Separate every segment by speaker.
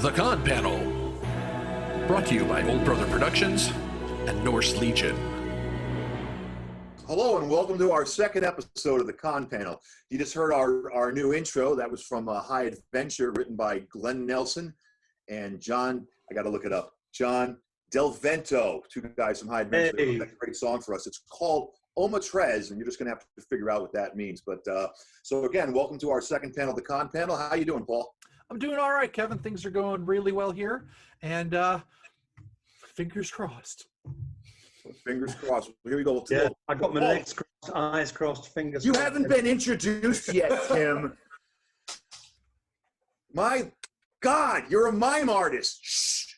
Speaker 1: The Con Panel. Brought to you by Old Brother Productions and Norse Legion.
Speaker 2: Hello and welcome to our second episode of the Con Panel. You just heard our new intro. That was from High Adventure, written by Glenn Nelson and John, I got to look it up, John Del Vento, two guys from High Adventure. Hey. That's a great song for us. It's called Oma Tres, and you're just going to have to figure out what that means. But so again, welcome to our second panel, the Con Panel. How you doing, Paul?
Speaker 1: I'm doing all right, Kevin. Things are going really well here, and fingers crossed.
Speaker 2: Fingers crossed. Here we go.
Speaker 3: Yeah, I got my legs crossed, eyes crossed, fingers
Speaker 2: You
Speaker 3: crossed.
Speaker 2: haven't been introduced yet, Tim. My God, you're a mime artist. Shh.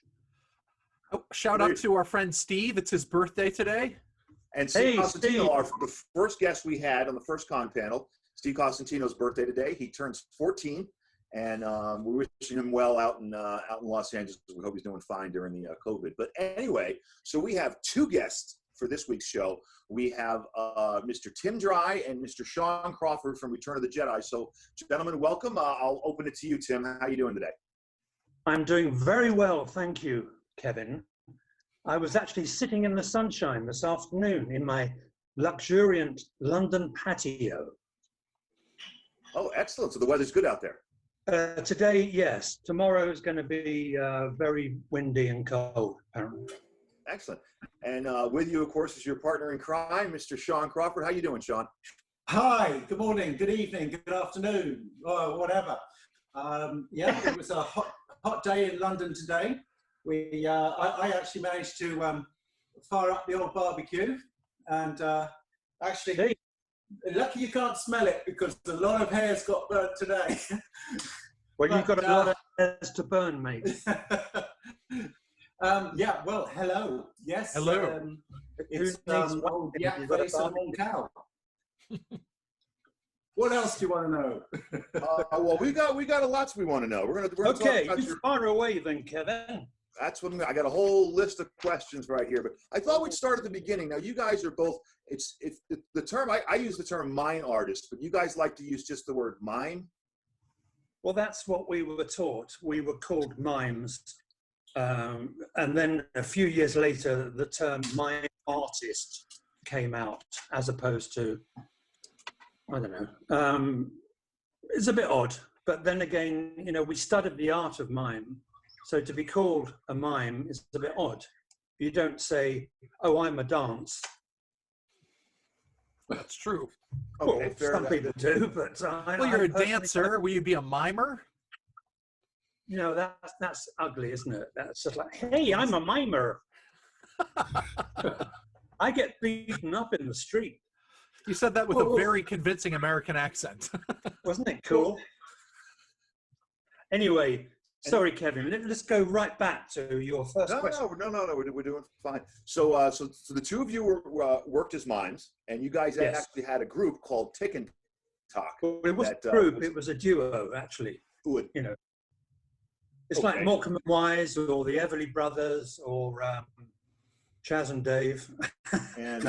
Speaker 1: Oh, shout out to our friend Steve. It's his birthday today.
Speaker 2: And Steve Costantino, the first guest we had on the first Con Panel, Steve Costantino's birthday today. He turns 14. And we're wishing him well out in Los Angeles. We hope he's doing fine during the COVID. But anyway, so we have two guests for this week's show. We have Mr. Tim Dry and Mr. Sean Crawford from Return of the Jedi. So, gentlemen, welcome. I'll open it to you, Tim. How are you doing today?
Speaker 3: I'm doing very well, thank you, Kevin. I was actually sitting in the sunshine this afternoon in my luxuriant London patio.
Speaker 2: Oh, excellent. So the weather's good out there.
Speaker 3: Today, yes. Tomorrow is going to be very windy and cold, apparently.
Speaker 2: Excellent. And with you, of course, is your partner in crime, Mr. Sean Crawford. How you doing, Sean?
Speaker 4: Hi. Good morning. Good evening. Good afternoon. Or whatever. Yeah, it was a hot day in London today. I actually managed to fire up the old barbecue, and actually.
Speaker 3: Hey.
Speaker 4: Lucky you can't smell it because a lot of hair's got burnt today.
Speaker 3: Well, you've got a lot of hairs to burn, mate.
Speaker 4: Yeah, well, hello. Yes.
Speaker 1: Hello.
Speaker 4: It's old yak face and old cow. What else do you want to know?
Speaker 2: Well, we got a lot we want to know. We're gonna
Speaker 3: okay,
Speaker 2: talk about
Speaker 3: you fire away then, Kevin.
Speaker 2: That's what I got a whole list of questions right here, but I thought we'd start at the beginning. Now, you guys are both, it's the term, I use the term mime artist, but you guys like to use just the word mime?
Speaker 3: Well, that's what we were taught. We were called mimes. And then a few years later, the term mime artist came out as opposed to, I don't know. It's a bit odd, but then again, you know, we studied the art of mime. So to be called a mime is a bit odd. You don't say, oh, I'm a dance.
Speaker 1: That's true.
Speaker 2: Okay,
Speaker 3: well, some people do, but
Speaker 1: well, you're a dancer. Will you be a mimer?
Speaker 3: You know, that's ugly, isn't it? That's just like, hey, I'm a mimer. I get beaten up in the street.
Speaker 1: You said that with a very convincing American accent.
Speaker 3: Wasn't it cool? Anyway, sorry, Kevin. Let's go right back to your first question.
Speaker 2: No, we're doing fine. So, so the two of you worked as mimes, and you guys actually had a group called Tik Tok.
Speaker 3: Well, it wasn't a group; it was a duo, actually. You know, it's like Morecambe and Wise, or the Everly Brothers, or Chaz and Dave.
Speaker 2: And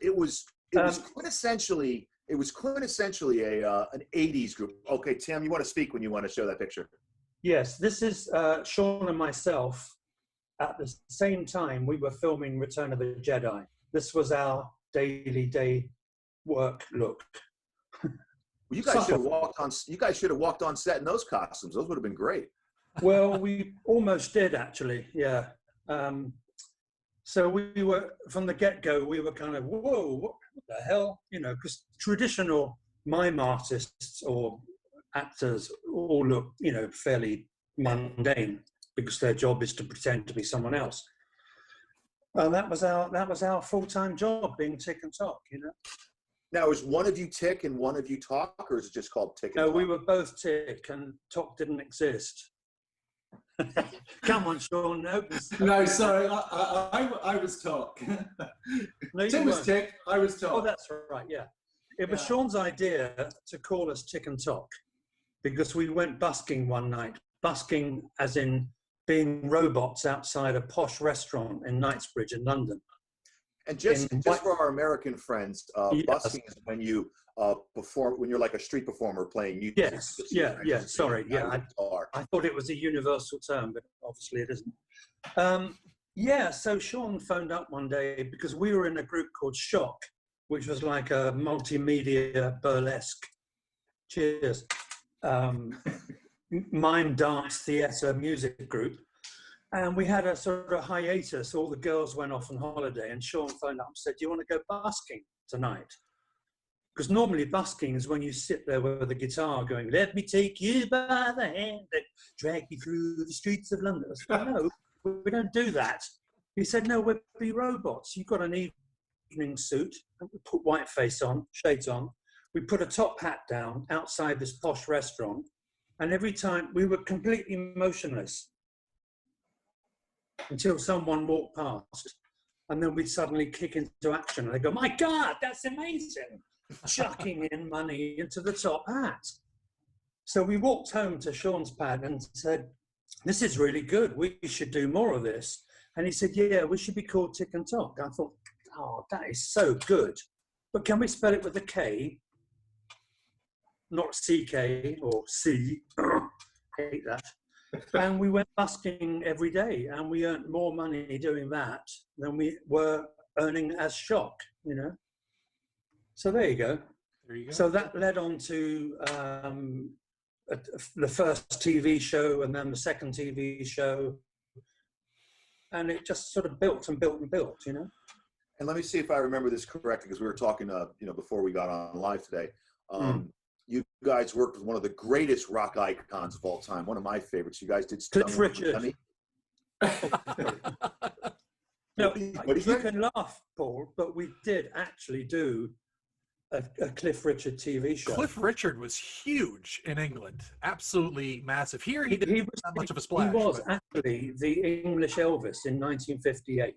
Speaker 2: it was quintessentially an '80s group. Okay, Tim, you want to speak when you want to show that picture?
Speaker 3: Yes, this is Sean and myself. At the same time, we were filming Return of the Jedi. This was our daily day work look.
Speaker 2: Well, you guys should have walked on. You guys should have walked on set in those costumes. Those would have been great.
Speaker 3: Well, we almost did actually. Yeah. So we were from the get-go. We were kind of whoa, what the hell? You know, because traditional mime artists or actors all look, you know, fairly mundane because their job is to pretend to be someone else. And that was our full-time job, being Tik and Tok, you know.
Speaker 2: Now, is one of you Tik and one of you Tok, or is it just called Tik and Tok?
Speaker 3: No, we were both Tik, and Tok didn't exist. Come on, Sean.
Speaker 4: No, sorry, I was Tok.
Speaker 3: No,
Speaker 4: Tim was Tik, I was Tok.
Speaker 3: Oh, that's right, yeah. It was Sean's idea to call us Tik and Tok, because we went busking one night. Busking as in being robots outside a posh restaurant in Knightsbridge in London.
Speaker 2: And just
Speaker 3: in
Speaker 2: for our American friends,
Speaker 3: Yes.
Speaker 2: busking is when you perform, when you're like a street performer playing music.
Speaker 3: Yes,
Speaker 2: Just
Speaker 3: yeah,
Speaker 2: use
Speaker 3: yeah. Sorry,
Speaker 2: guitar.
Speaker 3: yeah. I thought it was a universal term, but obviously it isn't. Yeah, so Sean phoned up one day because we were in a group called Shock, which was like a multimedia burlesque. Cheers. Mime dance theatre music group. And we had a sort of hiatus. All the girls went off on holiday, and Sean phoned up and said, "Do you want to go busking tonight?" Because normally busking is when you sit there with the guitar going, "Let me take you by the hand and drag you through the streets of London." I said, "No, we don't do that." He said, "No, we'll be robots. You've got an evening suit." We put white face on, shades on. We put a top hat down outside this posh restaurant. And every time we were completely motionless until someone walked past. And then we'd suddenly kick into action. And they go, "My God, that's amazing." Chucking in money into the top hat. So we walked home to Sean's pad and said, "This is really good. We should do more of this." And he said, "Yeah, we should be called Tik and Tok." I thought, oh, that is so good. But can we spell it with a K? Not CK or C. Hate that. And we went busking every day, and we earned more money doing that than we were earning as Shock, you know. So there you go.
Speaker 1: There you go.
Speaker 3: So that led on to the first TV show, and then the second TV show, and it just sort of built and built and built, you know.
Speaker 2: And let me see if I remember this correctly, because we were talking, before we got on live today. You guys worked with one of the greatest rock icons of all time, one of my favorites. You guys did
Speaker 3: Cliff Richard. No, you can laugh, Paul, but we did actually do a Cliff Richard TV show.
Speaker 1: Cliff Richard was huge in England, absolutely massive. Here he didn't
Speaker 3: was
Speaker 1: have much of a splash.
Speaker 3: He was
Speaker 1: but
Speaker 3: actually the English Elvis in 1958.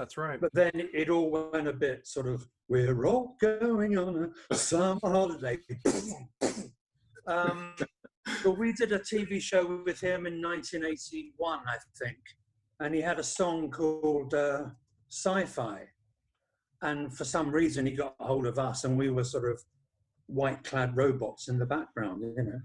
Speaker 1: that's right.
Speaker 3: But then it all went a bit sort of, "We're all going on a summer holiday." But we did a TV show with him in 1981, I think. And he had a song called Sci-Fi. And for some reason, he got a hold of us, and we were sort of white-clad robots in the background, you know.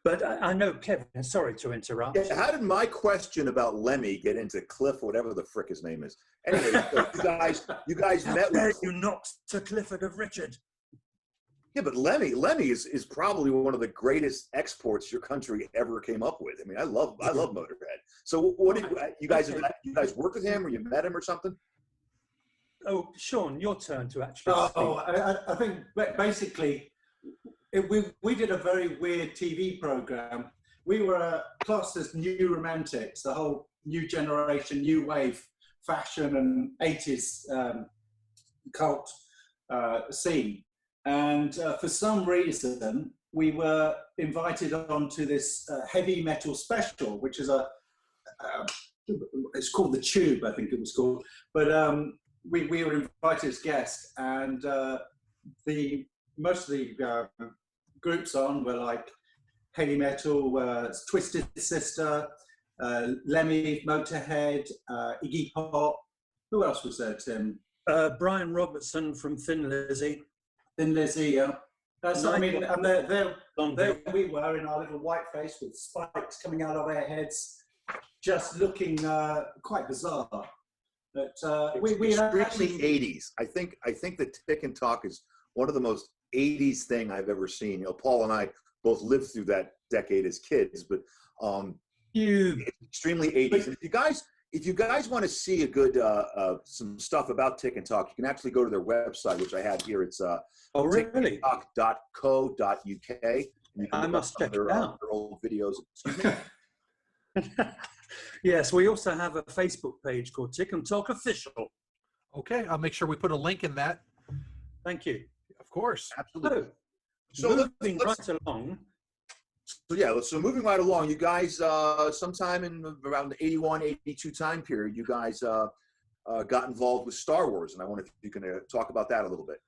Speaker 3: But I know, Kevin, sorry to interrupt.
Speaker 2: Yeah, how did my question about Lemmy get into Cliff, whatever the frick his name is? Anyway, so you guys met with...
Speaker 3: You knocked to Clifford of Richard.
Speaker 2: Yeah, but Lemmy is probably one of the greatest exports your country ever came up with. I mean, I love Motorhead. So what did you guys worked with him, or you met him or something?
Speaker 3: Oh, Sean, your turn to actually speak.
Speaker 4: I think basically we did a very weird TV program. We were classed as new romantics, the whole new generation, new wave fashion and 80s cult scene. And for some reason, we were invited onto this heavy metal special, which is it's called The Tube, I think it was called. But we were invited as guests, and most of the groups on were like heavy metal, Twisted Sister, Lemmy, Motorhead, Iggy Pop. Who else was there, Tim?
Speaker 3: Brian Robertson from Thin Lizzy.
Speaker 4: Thin Lizzy, yeah. So, I mean, and there we were in our little white face with spikes coming out of our heads, just looking quite bizarre. But we
Speaker 2: extremely 80s. I think that Tik and Tok is one of the most 80s thing I've ever seen. You know, Paul and I both lived through that decade as kids, but it's extremely 80s. And if you guys want to see a good some stuff about Tik and Tok, you can actually go to their website, which I have here. It's tiktok.co.uk.
Speaker 3: I must check it out.
Speaker 2: Their old videos. Excuse me.
Speaker 3: Yes, we also have a Facebook page called Tik and Tok Official.
Speaker 1: Okay, I'll make sure we put a link in that.
Speaker 3: Thank you.
Speaker 1: Of course.
Speaker 2: Absolutely.
Speaker 3: So moving right along.
Speaker 2: So yeah, so moving right along, you guys, sometime in around the 81, 82 time period, you guys got involved with Star Wars, and I wonder if you can talk about that a little bit.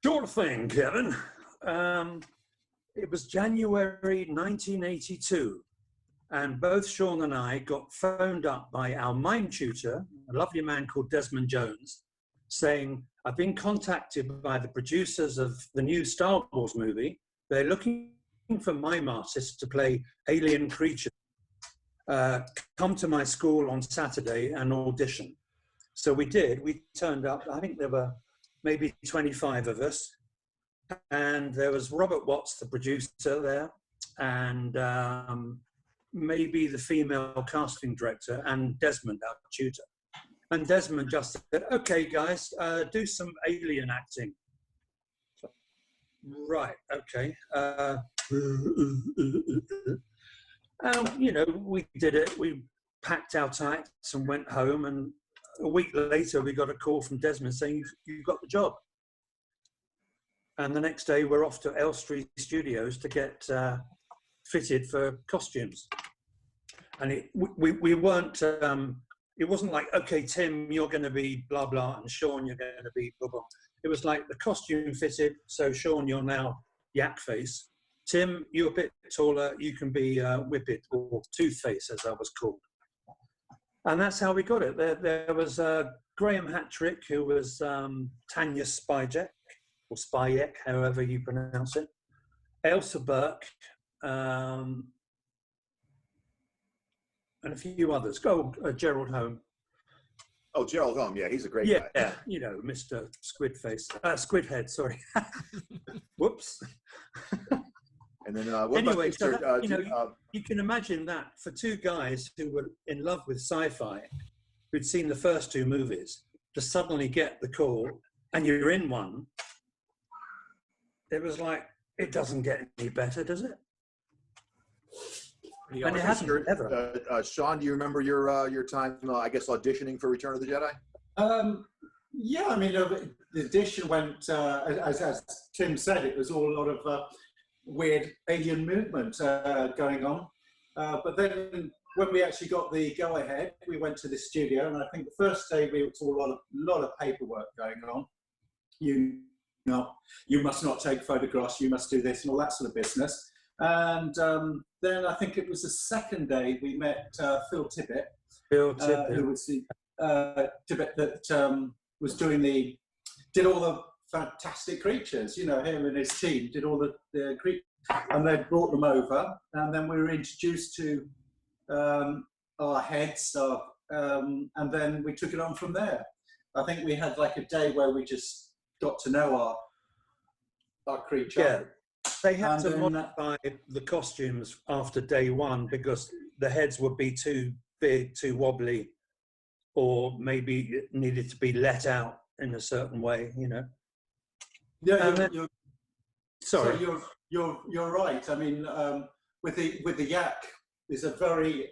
Speaker 3: Sure thing, Kevin. It was January 1982, and both Sean and I got phoned up by our mime tutor, a lovely man called Desmond Jones, saying, I've been contacted by the producers of the new Star Wars movie. They're looking for mime artists to play alien creatures. Come to my school on Saturday and audition. So we did. We turned up. I think there were maybe 25 of us. And there was Robert Watts, the producer there, and maybe the female casting director, and Desmond, our tutor. And Desmond just said, okay, guys, do some alien acting. Right, okay. You know, we did it. We packed our tights and went home. And a week later, we got a call from Desmond saying, you got the job. And the next day, we're off to Elstree Studios to get fitted for costumes. And we weren't, it wasn't like, okay, Tim, you're going to be blah, blah, and Sean, you're going to be blah, blah. It was like the costume fitted. So Sean, you're now Yak Face. Tim, you're a bit taller. You can be Whippet, or Toothface, as I was called. And that's how we got it. There was Graham Hattrick, who was Tanya Spyjek, or Spyek, however you pronounce it. Ailsa Burke, and a few others. Gerald Home.
Speaker 2: Oh, Gerald Home, yeah, he's a great guy.
Speaker 3: Yeah, you know, Mr. Squidhead, sorry. Whoops.
Speaker 2: And then
Speaker 3: anyway, so that, you know, you can imagine that for two guys who were in love with sci-fi, who'd seen the first two movies, to suddenly get the call and you're in one, it was like, it doesn't get any better, does it? And it hasn't ever.
Speaker 2: Sean, do you remember your time, I guess, auditioning for Return of the Jedi?
Speaker 4: Yeah, I mean, the audition went, as Tim said, it was all a lot of weird alien movement going on. But then when we actually got the go-ahead, we went to the studio, and I think the first day we saw a lot of paperwork going on. You must not take photographs, you must do this, and all that sort of business. And then I think it was the second day we met Phil Tippett. Phil Tippett. Who was the Tippett that was did all the fantastic creatures, you know, him and his team did all the creatures, and they brought them over, and then we were introduced to our heads, and then we took it on from there. I think we had like a day where we just got to know our creature.
Speaker 3: Yeah. They had to modify the costumes after day one because the heads would be too big, too wobbly, or maybe it needed to be let out in a certain way, you know.
Speaker 4: Yeah,
Speaker 3: sorry.
Speaker 4: So you're right. I mean, with the yak is a very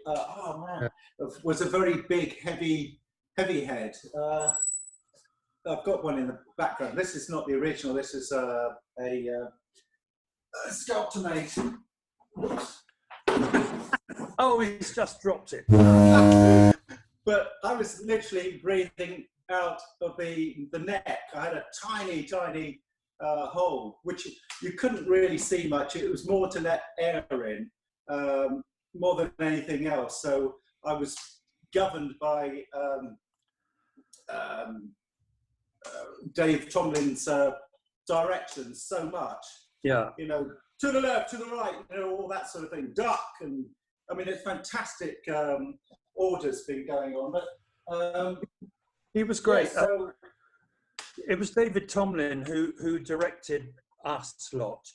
Speaker 4: was a very big heavy head. I've got one in the background. This is not the original. This is a sculptor made.
Speaker 3: Oh, he's just dropped it.
Speaker 4: But I was literally breathing out of the neck. I had a tiny hole, which you couldn't really see much. It was more to let air in, more than anything else. So I was governed by Dave Tomlin's directions so much.
Speaker 3: Yeah.
Speaker 4: You know, to the left, to the right, you know, all that sort of thing. Duck, and I mean, it's fantastic orders been going on. But
Speaker 3: he was great.
Speaker 4: Yeah, so,
Speaker 3: it was David Tomlin who directed us lot,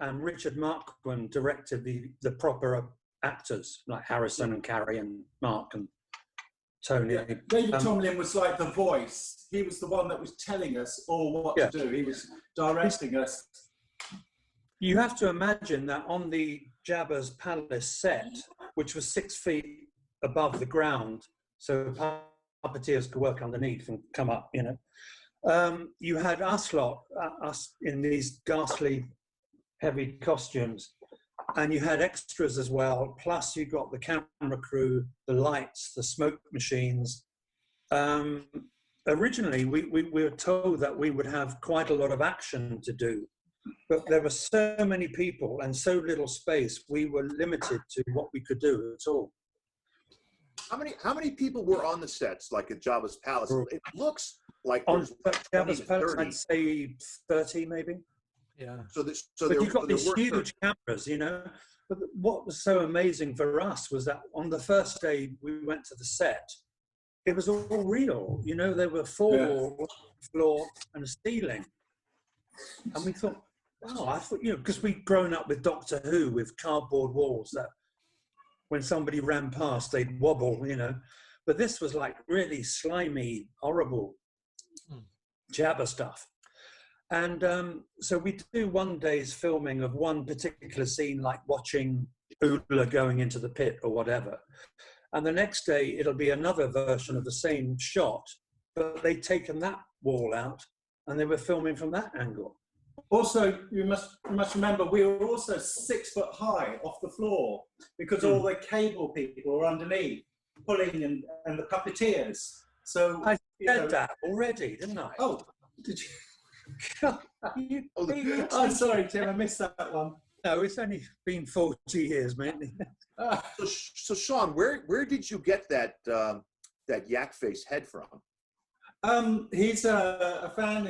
Speaker 3: and Richard Marquand directed the proper actors like Harrison and Carrie and Mark and Tony.
Speaker 4: Yeah, David Tomlin was like the voice. He was the one that was telling us all what to do. He was directing us.
Speaker 3: You have to imagine that on the Jabba's palace set, which was 6 feet above the ground, so puppeteers could work underneath and come up, you know. You had us lot, us in these ghastly, heavy costumes, and you had extras as well. Plus, you got the camera crew, the lights, the smoke machines. Originally, we were told that we would have quite a lot of action to do, but there were so many people and so little space. We were limited to what we could do at all.
Speaker 2: How many people were on the sets, like at Jabba's palace? It looks like
Speaker 3: On
Speaker 2: there's 20
Speaker 3: Jabba's
Speaker 2: to
Speaker 3: post,
Speaker 2: 30.
Speaker 3: I'd say 30 maybe.
Speaker 1: Yeah.
Speaker 3: But you've got these
Speaker 2: were
Speaker 3: huge cameras, you know. But what was so amazing for us was that on the first day we went to the set, it was all real. You know, there were 4 walls, floor, and a ceiling. And we thought, wow, I thought, you know, because we'd grown up with Doctor Who with cardboard walls that when somebody ran past, they'd wobble, you know. But this was like really slimy, horrible Jabba stuff. And so we do one day's filming of one particular scene, like watching Ula going into the pit or whatever. And the next day, it'll be another version of the same shot, but they'd taken that wall out and they were filming from that angle.
Speaker 4: Also, you must remember, we were also 6 foot high off the floor because all the cable people were underneath, pulling and the puppeteers. So
Speaker 3: I said that already, didn't I?
Speaker 4: Oh, did you?
Speaker 3: You
Speaker 4: I'm sorry, Tim, I missed that one.
Speaker 3: No, it's only been 40 years, mate.
Speaker 2: So Sean, where did you get that yak face head from?
Speaker 4: He's a fan.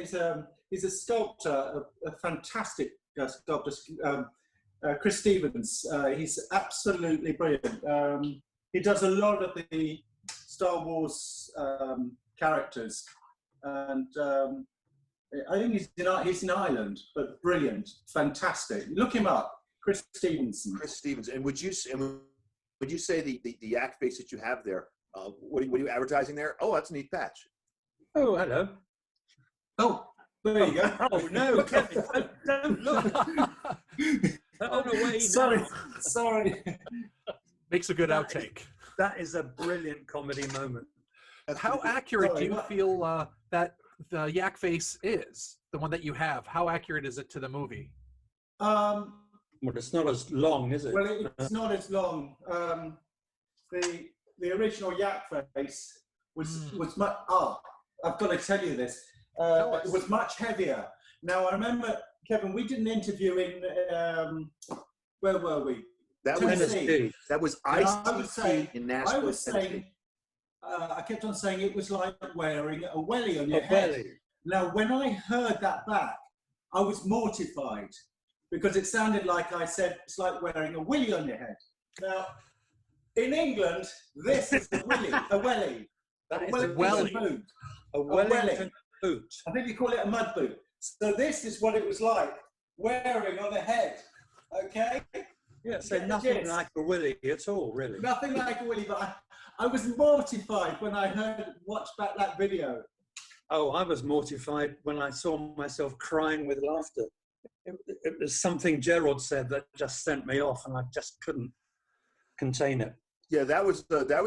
Speaker 4: He's a sculptor, a fantastic sculptor, Chris Stevens. He's absolutely brilliant. He does a lot of the Star Wars characters, and I think he's in Ireland, but brilliant, fantastic. Look him up, Chris Stevenson.
Speaker 2: Chris Stevens. And would you say the yak face that you have there? What are you advertising there? Oh, that's a neat patch.
Speaker 3: Oh, hello.
Speaker 4: Oh, there you go.
Speaker 3: Oh, no, Kevin, don't look. Turn away now.
Speaker 4: Sorry.
Speaker 1: Makes a good outtake.
Speaker 3: That is a brilliant comedy moment.
Speaker 1: How accurate do you feel that the yak face is, the one that you have? How accurate is it to the movie?
Speaker 3: Well, it's not as long, is it?
Speaker 4: Well, it's not as long. The original yak face was much. I've got to tell you this. It was much heavier. Now I remember, Kevin, we did an interview in where were we?
Speaker 2: That
Speaker 4: Tennessee.
Speaker 2: was ICC in Nashville.
Speaker 4: I was saying, I kept on saying it was like wearing a welly on your head.
Speaker 3: Welly.
Speaker 4: Now, when I heard that back, I was mortified because it sounded like I said it's like wearing a willy on your head. Now, in England, this is a willy, a welly.
Speaker 3: That is
Speaker 1: a welly.
Speaker 4: Boot.
Speaker 3: A Wellington boot.
Speaker 4: I think you call it a mud boot. So this is what it was like wearing on the head. Okay.
Speaker 3: Yeah, so nothing like a willy at all, really.
Speaker 4: Nothing like a willy, but I was mortified when I watched back that video.
Speaker 3: Oh, I was mortified when I saw myself crying with laughter. It was something Gerald said that just sent me off, and I just couldn't contain it.
Speaker 2: Yeah, that was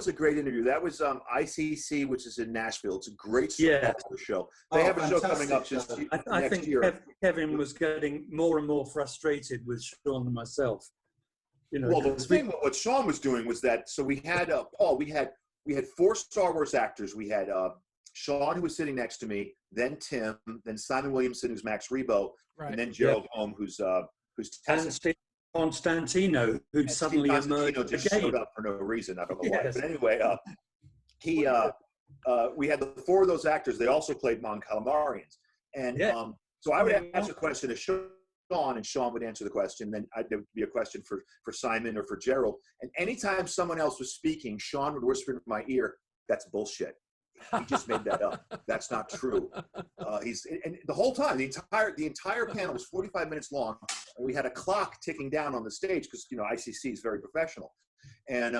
Speaker 2: a great interview. That was ICC, which is in Nashville. It's a great show. They have a show coming up just
Speaker 3: I
Speaker 2: next
Speaker 3: think
Speaker 2: year.
Speaker 3: Kevin was getting more and more frustrated with Sean than myself. You know,
Speaker 2: well, the thing what Sean was doing was that, so we had Paul. We had 4 Star Wars actors. We had Sean, who was sitting next to me, then Tim, then Simon Williamson, who's Max Rebo, and then Gerald Holm, who's Tessa.
Speaker 3: And Constantino, who suddenly emerged
Speaker 2: just
Speaker 3: again.
Speaker 2: showed up for no reason. I don't know why. But anyway, we had the 4 of those actors. They also played Mon Calamarians. And so I would ask a question to Sean, and Sean would answer the question. Then there would be a question for Simon or for Gerald. And anytime someone else was speaking, Sean would whisper in my ear, "That's bullshit. He just made that up. That's not true." And the whole time, the entire panel was 45 minutes long, and we had a clock ticking down on the stage because ICC is very professional, and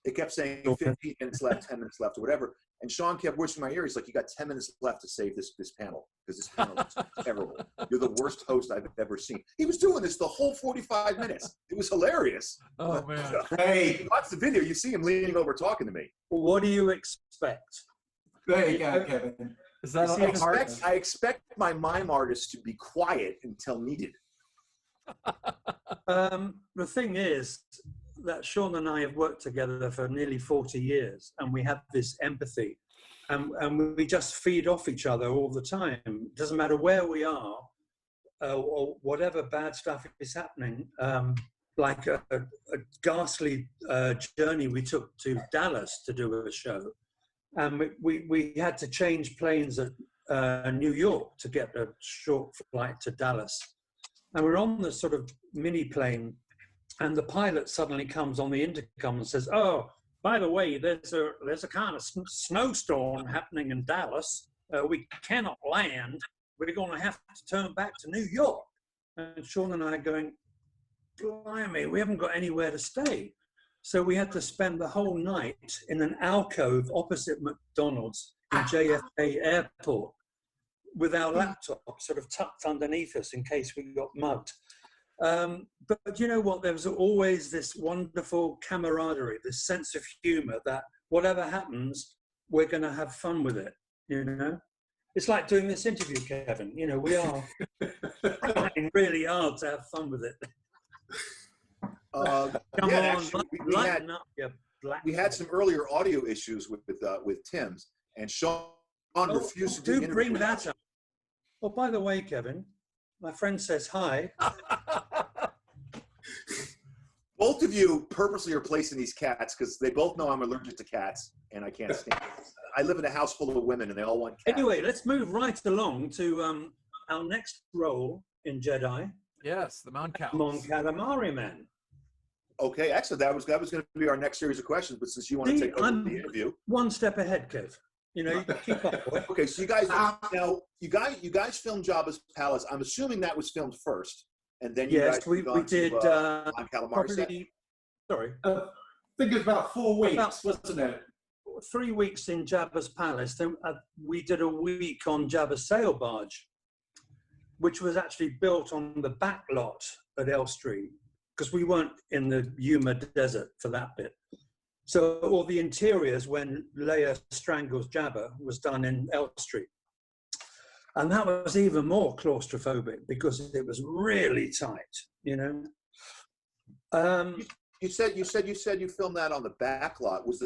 Speaker 2: it kept saying 15 minutes left, 10 minutes left, or whatever. And Sean kept whispering in my ear. He's like, "You got 10 minutes left to save this panel because this panel is terrible. You're the worst host I've ever seen." He was doing this the whole 45 minutes. It was hilarious.
Speaker 1: Oh man!
Speaker 2: Hey, watch the video. You see him leaning over talking to me.
Speaker 3: What do you expect?
Speaker 4: There you go, Kevin.
Speaker 1: Is that
Speaker 2: I expect my mime artist to be quiet until needed.
Speaker 3: The thing is that Sean and I have worked together for nearly 40 years, and we have this empathy, and we just feed off each other all the time. It doesn't matter where we are or whatever bad stuff is happening. Like a ghastly journey we took to Dallas to do a show. And we had to change planes at New York to get a short flight to Dallas. And we're on this sort of mini plane, and the pilot suddenly comes on the intercom and says, "Oh, by the way, there's a kind of snowstorm happening in Dallas. We cannot land. We're going to have to turn back to New York." And Sean and I are going, "Blimey, we haven't got anywhere to stay." So we had to spend the whole night in an alcove opposite McDonald's in JFK Airport with our laptop sort of tucked underneath us in case we got mugged. But you know what? There was always this wonderful camaraderie, this sense of humor that whatever happens, we're going to have fun with it, you know? It's like doing this interview, Kevin. You know, we are trying really hard to have fun with it.
Speaker 2: Come
Speaker 3: on,
Speaker 2: actually,
Speaker 3: lighten up, you black.
Speaker 2: we had some earlier audio issues with Tim's, and Sean refused to do the
Speaker 3: bring
Speaker 2: interview.
Speaker 3: that up. Oh, by the way, Kevin, my friend says hi.
Speaker 2: Both of you purposely are placing these cats because they both know I'm allergic to cats and I can't stand it. I live in a house full of women and they all want cats.
Speaker 3: Anyway, let's move right along to our next role in Jedi.
Speaker 1: Yes, the Mon
Speaker 3: Calamari Man.
Speaker 2: Okay, excellent. That was going to be our next series of questions, but since you want to take over the interview,
Speaker 3: one step ahead, Kev. You know, you can keep up. Boy.
Speaker 2: Okay, so you guys you guys filmed Jabba's Palace. I'm assuming that was filmed first, and then you guys
Speaker 3: we did
Speaker 2: on Calamari set?
Speaker 3: Sorry,
Speaker 4: I think it was about 4 weeks, wasn't it?
Speaker 3: 3 weeks in Jabba's Palace. Then we did a week on Jabba's sail barge, which was actually built on the back lot at Elstree, because we weren't in the Yuma Desert for that bit. So all the interiors, when Leia strangles Jabba, was done in Elstree. And that was even more claustrophobic because it was really tight, you know.
Speaker 2: You said you filmed that on the back lot. Was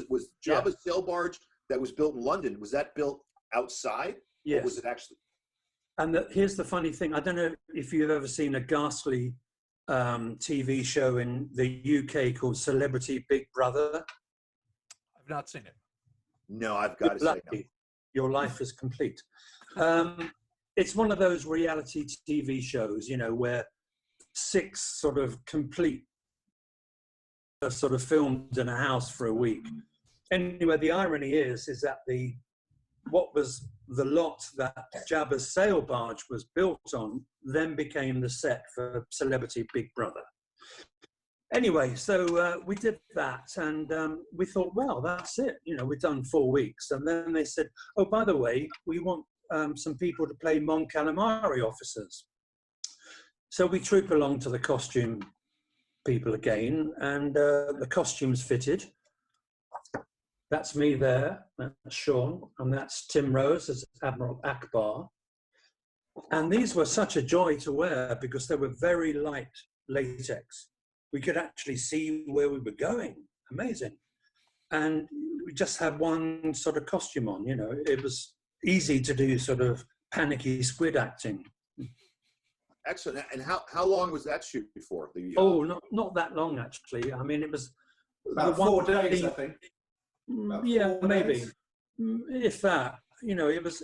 Speaker 2: Jabba's sail barge that was built in London? Was that built outside?
Speaker 3: Yes.
Speaker 2: Or was it actually?
Speaker 3: And here's the funny thing. I don't know if you've ever seen a ghastly TV show in the UK called Celebrity Big Brother.
Speaker 1: I've not seen it.
Speaker 2: No, I've got to say no.
Speaker 3: Your life is complete. It's one of those reality TV shows, you know, where 6 sort of complete sort of filmed in a house for a week. Anyway, the irony is that what was the lot that Jabba's sail barge was built on then became the set for Celebrity Big Brother. Anyway, so we did that, and we thought, well, that's it. You know, we've done 4 weeks. And then they said, oh, by the way, we want some people to play Mon Calamari officers. So we troop along to the costume people again, and the costumes fitted. That's me there, that's Sean, and that's Tim Rose as Admiral Ackbar. And these were such a joy to wear because they were very light latex. We could actually see where we were going. Amazing. And we just had one sort of costume on, you know. It was easy to do sort of panicky squid acting.
Speaker 2: Excellent. And how long was that shoot before?
Speaker 3: Not that long, actually. I mean, it was...
Speaker 4: About 4 days, I think.
Speaker 3: Yeah, maybe. If that. You know, it was...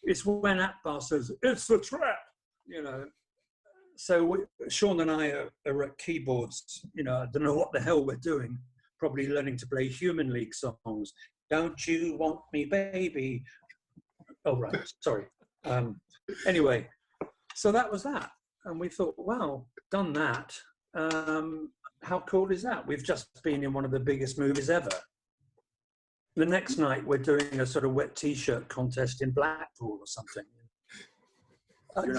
Speaker 3: it's when Ackbar says, it's the trap, you know. So Sean and I are at keyboards, you know, I don't know what the hell we're doing, probably learning to play Human League songs. Don't you want me, baby? Oh, right, sorry. Anyway, so that was that. And we thought, wow, done that. How cool is that? We've just been in one of the biggest movies ever. The next night, we're doing a sort of wet T-shirt contest in Blackpool or something.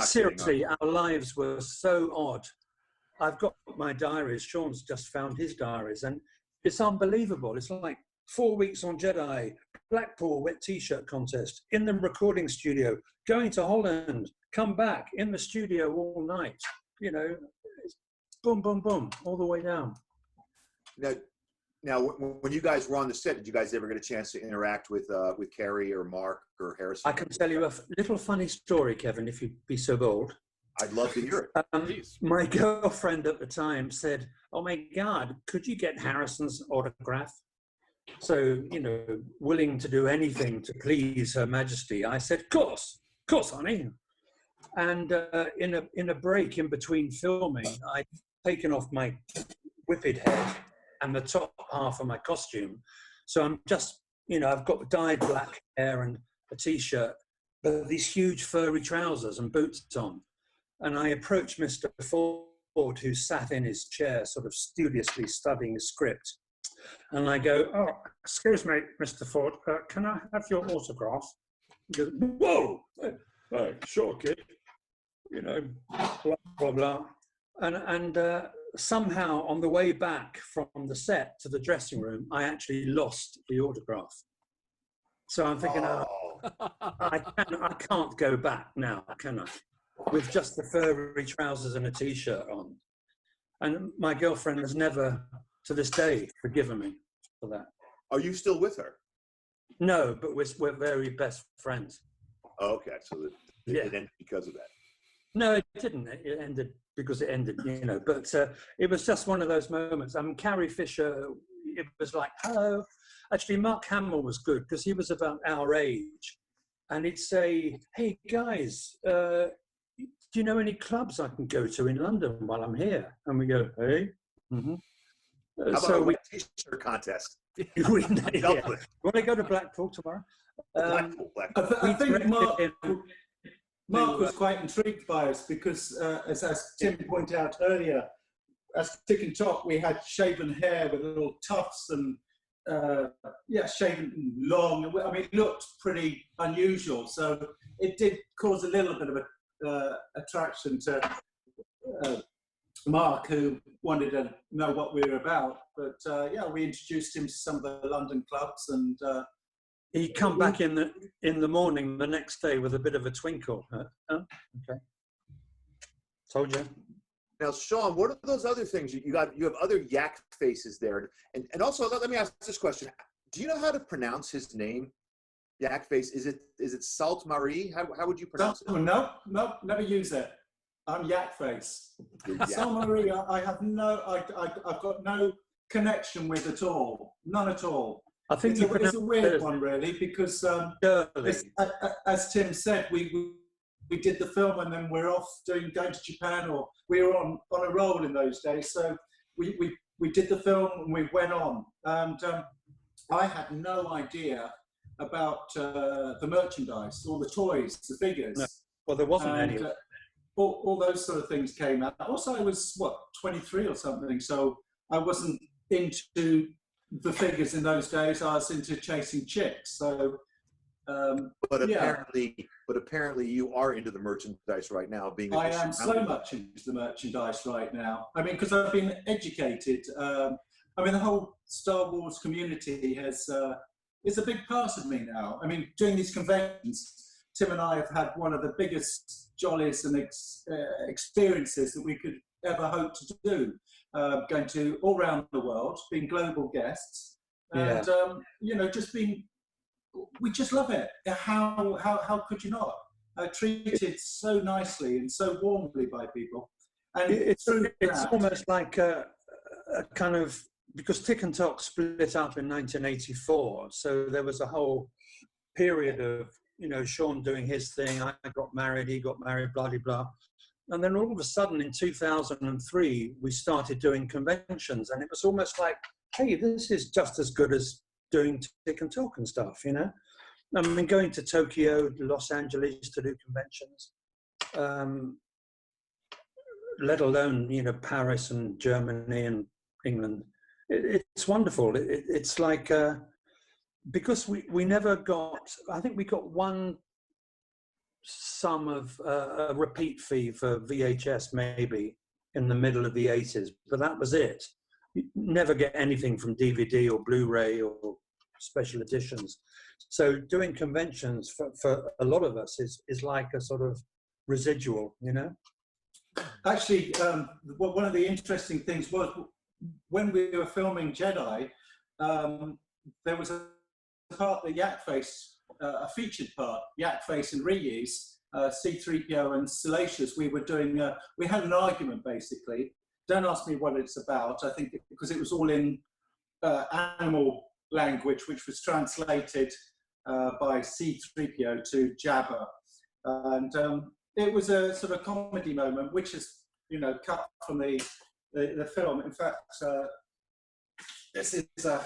Speaker 3: Seriously, our lives were so odd. I've got my diaries. Sean's just found his diaries, and it's unbelievable. It's like 4 weeks on Jedi, Blackpool wet T-shirt contest, in the recording studio, going to Holland, come back, in the studio all night. You know, it's boom, boom, boom, all the way down.
Speaker 2: Now, when you guys were on the set, did you guys ever get a chance to interact with Carrie or Mark or Harrison?
Speaker 3: I can tell you a little funny story, Kevin, if you'd be so bold.
Speaker 2: I'd love to hear it.
Speaker 3: My girlfriend at the time said, oh my God, could you get Harrison's autograph? So, you know, willing to do anything to please Her Majesty, I said, of course, honey. And in a break in between filming, I'd taken off my whipped head and the top half of my costume. So I'm just, you know, I've got dyed black hair and a t-shirt, but these huge furry trousers and boots on. And I approached Mr. Ford, who sat in his chair, sort of studiously studying a script. And I go, oh, excuse me, Mr. Ford, can I have your autograph? He goes, whoa, sure, kid. You know, blah, blah, blah. And somehow on the way back from the set to the dressing room, I actually lost the autograph. So I'm thinking, I can't go back now, can I? With just the furry trousers and a t-shirt on. And my girlfriend has never, to this day, forgiven me for that.
Speaker 2: Are you still with her?
Speaker 3: No, but we're very best friends.
Speaker 2: Oh, okay, so it ended because of that.
Speaker 3: No, it didn't. It ended because it ended, you know. But it was just one of those moments. I mean, Carrie Fisher, it was like, hello. Actually, Mark Hamill was good because he was about our age. And he'd say, hey, guys, do you know any clubs I can go to in London while I'm here? And we go, hey. Mm-hmm.
Speaker 2: How about a t-shirt contest?
Speaker 3: You want to go to Blackpool tomorrow?
Speaker 2: Blackpool.
Speaker 4: I think Mark was quite intrigued by us because, as Tim pointed out earlier, as Tik Tok, we had shaven hair with little tufts and shaven long. I mean, it looked pretty unusual, so it did cause a little bit of attraction to Mark, who wanted to know what we were about. But we introduced him to some of the London clubs, and
Speaker 3: he'd come back in the morning the next day with a bit of a twinkle. Okay, told you.
Speaker 2: Now, Sean, what are those other things you got? You have other yak faces there, and also let me ask this question: do you know how to pronounce his name? Yak face. Is it Salt Marie? How would you pronounce it?
Speaker 4: No, never use it. I'm yak face. Salt Marie, I've got no connection with at all. None at all.
Speaker 3: I think
Speaker 4: it's a weird one, really, because as Tim said, we did the film and then we're off going to Japan, or we were on a roll in those days. So we did the film and we went on. And I had no idea about the merchandise, all the toys, the figures.
Speaker 3: No. Well, there wasn't any.
Speaker 4: All those sort of things came out. Also, I was, 23 or something, so I wasn't into the figures in those days. I was into chasing chicks. So,
Speaker 2: apparently you are into the merchandise right now.
Speaker 4: I am so much into the merchandise right now. I mean, because I've been educated. The whole Star Wars community is a big part of me now. I mean, doing these conventions, Tim and I have had one of the biggest jollies and experiences that we could ever hope to do. Going to all around the world, being global guests, and we just love it. How could you not? Treated so nicely and so warmly by people, and
Speaker 3: it's almost like a kind of, because Tik Tok split up in 1984, so there was a whole period of, you know, Sean doing his thing, I got married, he got married, blah, blah, blah. And then all of a sudden in 2003, we started doing conventions, and it was almost like, hey, this is just as good as doing Tik Tok and stuff, you know? I mean, going to Tokyo, Los Angeles to do conventions, let alone, you know, Paris and Germany and England. It's wonderful. It's like, because we never got, I think we got one sum of a repeat fee for VHS maybe in the middle of the 80s, but that was it. You never get anything from DVD or Blu-ray or special editions. So doing conventions for a lot of us is like a sort of residual, you know?
Speaker 4: Actually, one of the interesting things was when we were filming Jedi, there was a part, the Yak Face, a featured part, Yak Face and Reuse, C-3PO and Salacious. We were doing, we had an argument basically. Don't ask me what it's about. I think because it was all in animal language, which was translated by C-3PO to Jabba. And it was a sort of comedy moment, which is, you know, cut from the film. In fact, this is a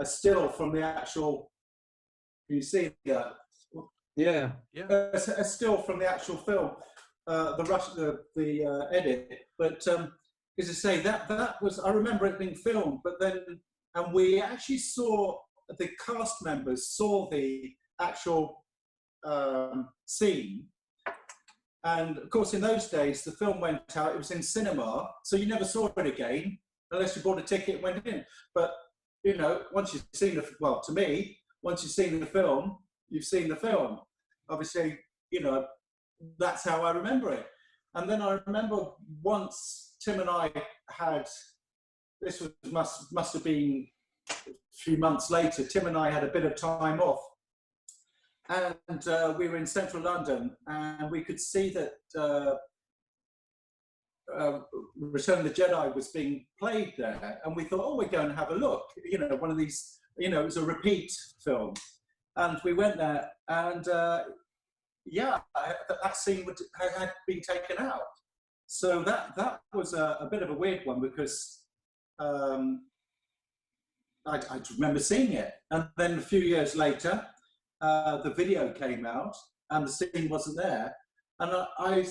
Speaker 4: still from the actual, can you see that?
Speaker 3: Yeah.
Speaker 4: A still from the actual film, the edit. But as I say, that was, I remember it being filmed, but then, and we actually saw, the cast members saw the actual scene. And of course, in those days, the film went out, it was in cinema, so you never saw it again, unless you bought a ticket and went in. But, you know, once you've seen well, to me, once you've seen the film, you've seen the film. Obviously, you know, that's how I remember it. And then I remember once Tim and I had, this was, must have been a few months later, Tim and I had a bit of time off. And we were in central London, and we could see that Return of the Jedi was being played there. And we thought, oh, we're going to have a look. You know, one of these, you know, it was a repeat film. And we went there, and yeah, that scene had been taken out. So that was a bit of a weird one, because I remember seeing it. And then a few years later, the video came out, and the scene wasn't there. And I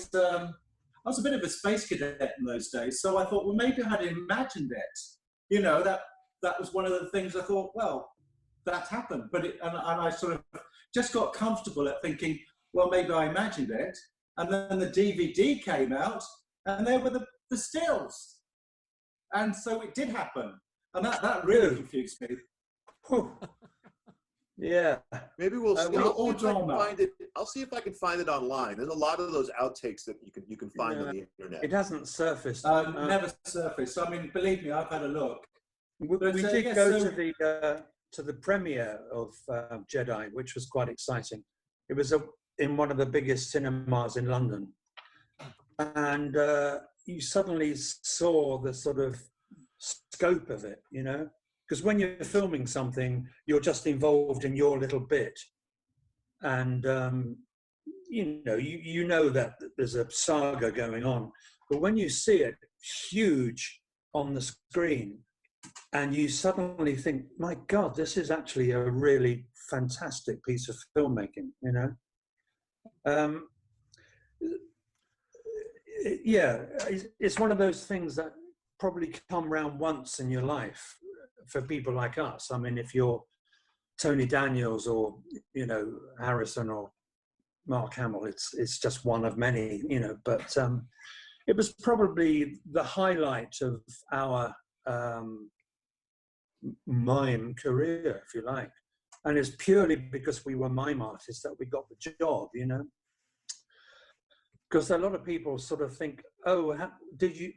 Speaker 4: was a bit of a space cadet in those days, so I thought, well, maybe I had imagined it. You know, that was one of the things I thought, well, that happened. But and I sort of just got comfortable at thinking, well, maybe I imagined it. And then the DVD came out, and there were the stills. And so it did happen. And that really confused me.
Speaker 3: Yeah.
Speaker 2: Maybe we'll see.
Speaker 4: I'll
Speaker 2: see if I can find it online. There's a lot of those outtakes that you can find on the internet.
Speaker 3: It hasn't surfaced.
Speaker 4: Never surfaced. I mean, believe me, I've had a look.
Speaker 3: We did go to the premiere of Jedi, which was quite exciting. It was in one of the biggest cinemas in London, and you suddenly saw the sort of scope of it, you know. Because when you're filming something, you're just involved in your little bit. And, you know that there's a saga going on. But when you see it huge on the screen, and you suddenly think, my God, this is actually a really fantastic piece of filmmaking, you know? It's one of those things that probably come round once in your life. For people like us, I mean, if you're Tony Daniels or, you know, Harrison or Mark Hamill, it's just one of many, you know. But it was probably the highlight of our mime career, if you like, and it's purely because we were mime artists that we got the job, you know. Because a lot of people sort of think, oh,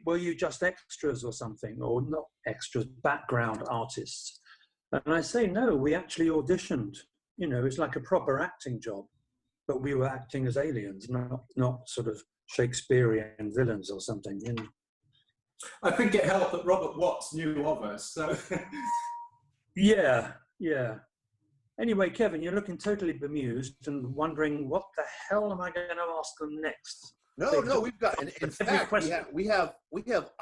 Speaker 3: were you just extras or something, or not extras, background artists? And I say, no, we actually auditioned. You know, it's like a proper acting job, but we were acting as aliens, not sort of Shakespearean villains or something, you know.
Speaker 4: I think it helped that Robert Watts knew of us, so.
Speaker 3: Yeah. Anyway, Kevin, you're looking totally bemused and wondering, what the hell am I going to ask them next?
Speaker 2: No, we've got. In fact, I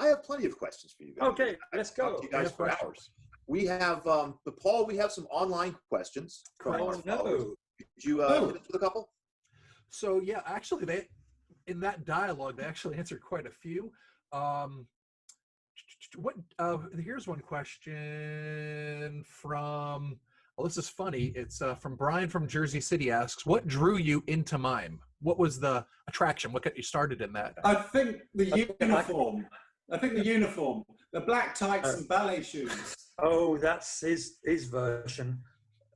Speaker 2: have plenty of questions for you guys.
Speaker 3: Okay, let's go.
Speaker 2: Talk to you guys for hours. We have Paul. We have some online questions.
Speaker 3: Oh no!
Speaker 2: Did you hit us with a couple?
Speaker 1: So yeah, actually, in that dialogue, they actually answered quite a few. Here's one question from. Well, this is funny. It's from Brian from Jersey City. Asks, what drew you into mime? What was the attraction? What got you started in that?
Speaker 4: I think the uniform. The black tights and ballet shoes.
Speaker 3: Oh, that's his version.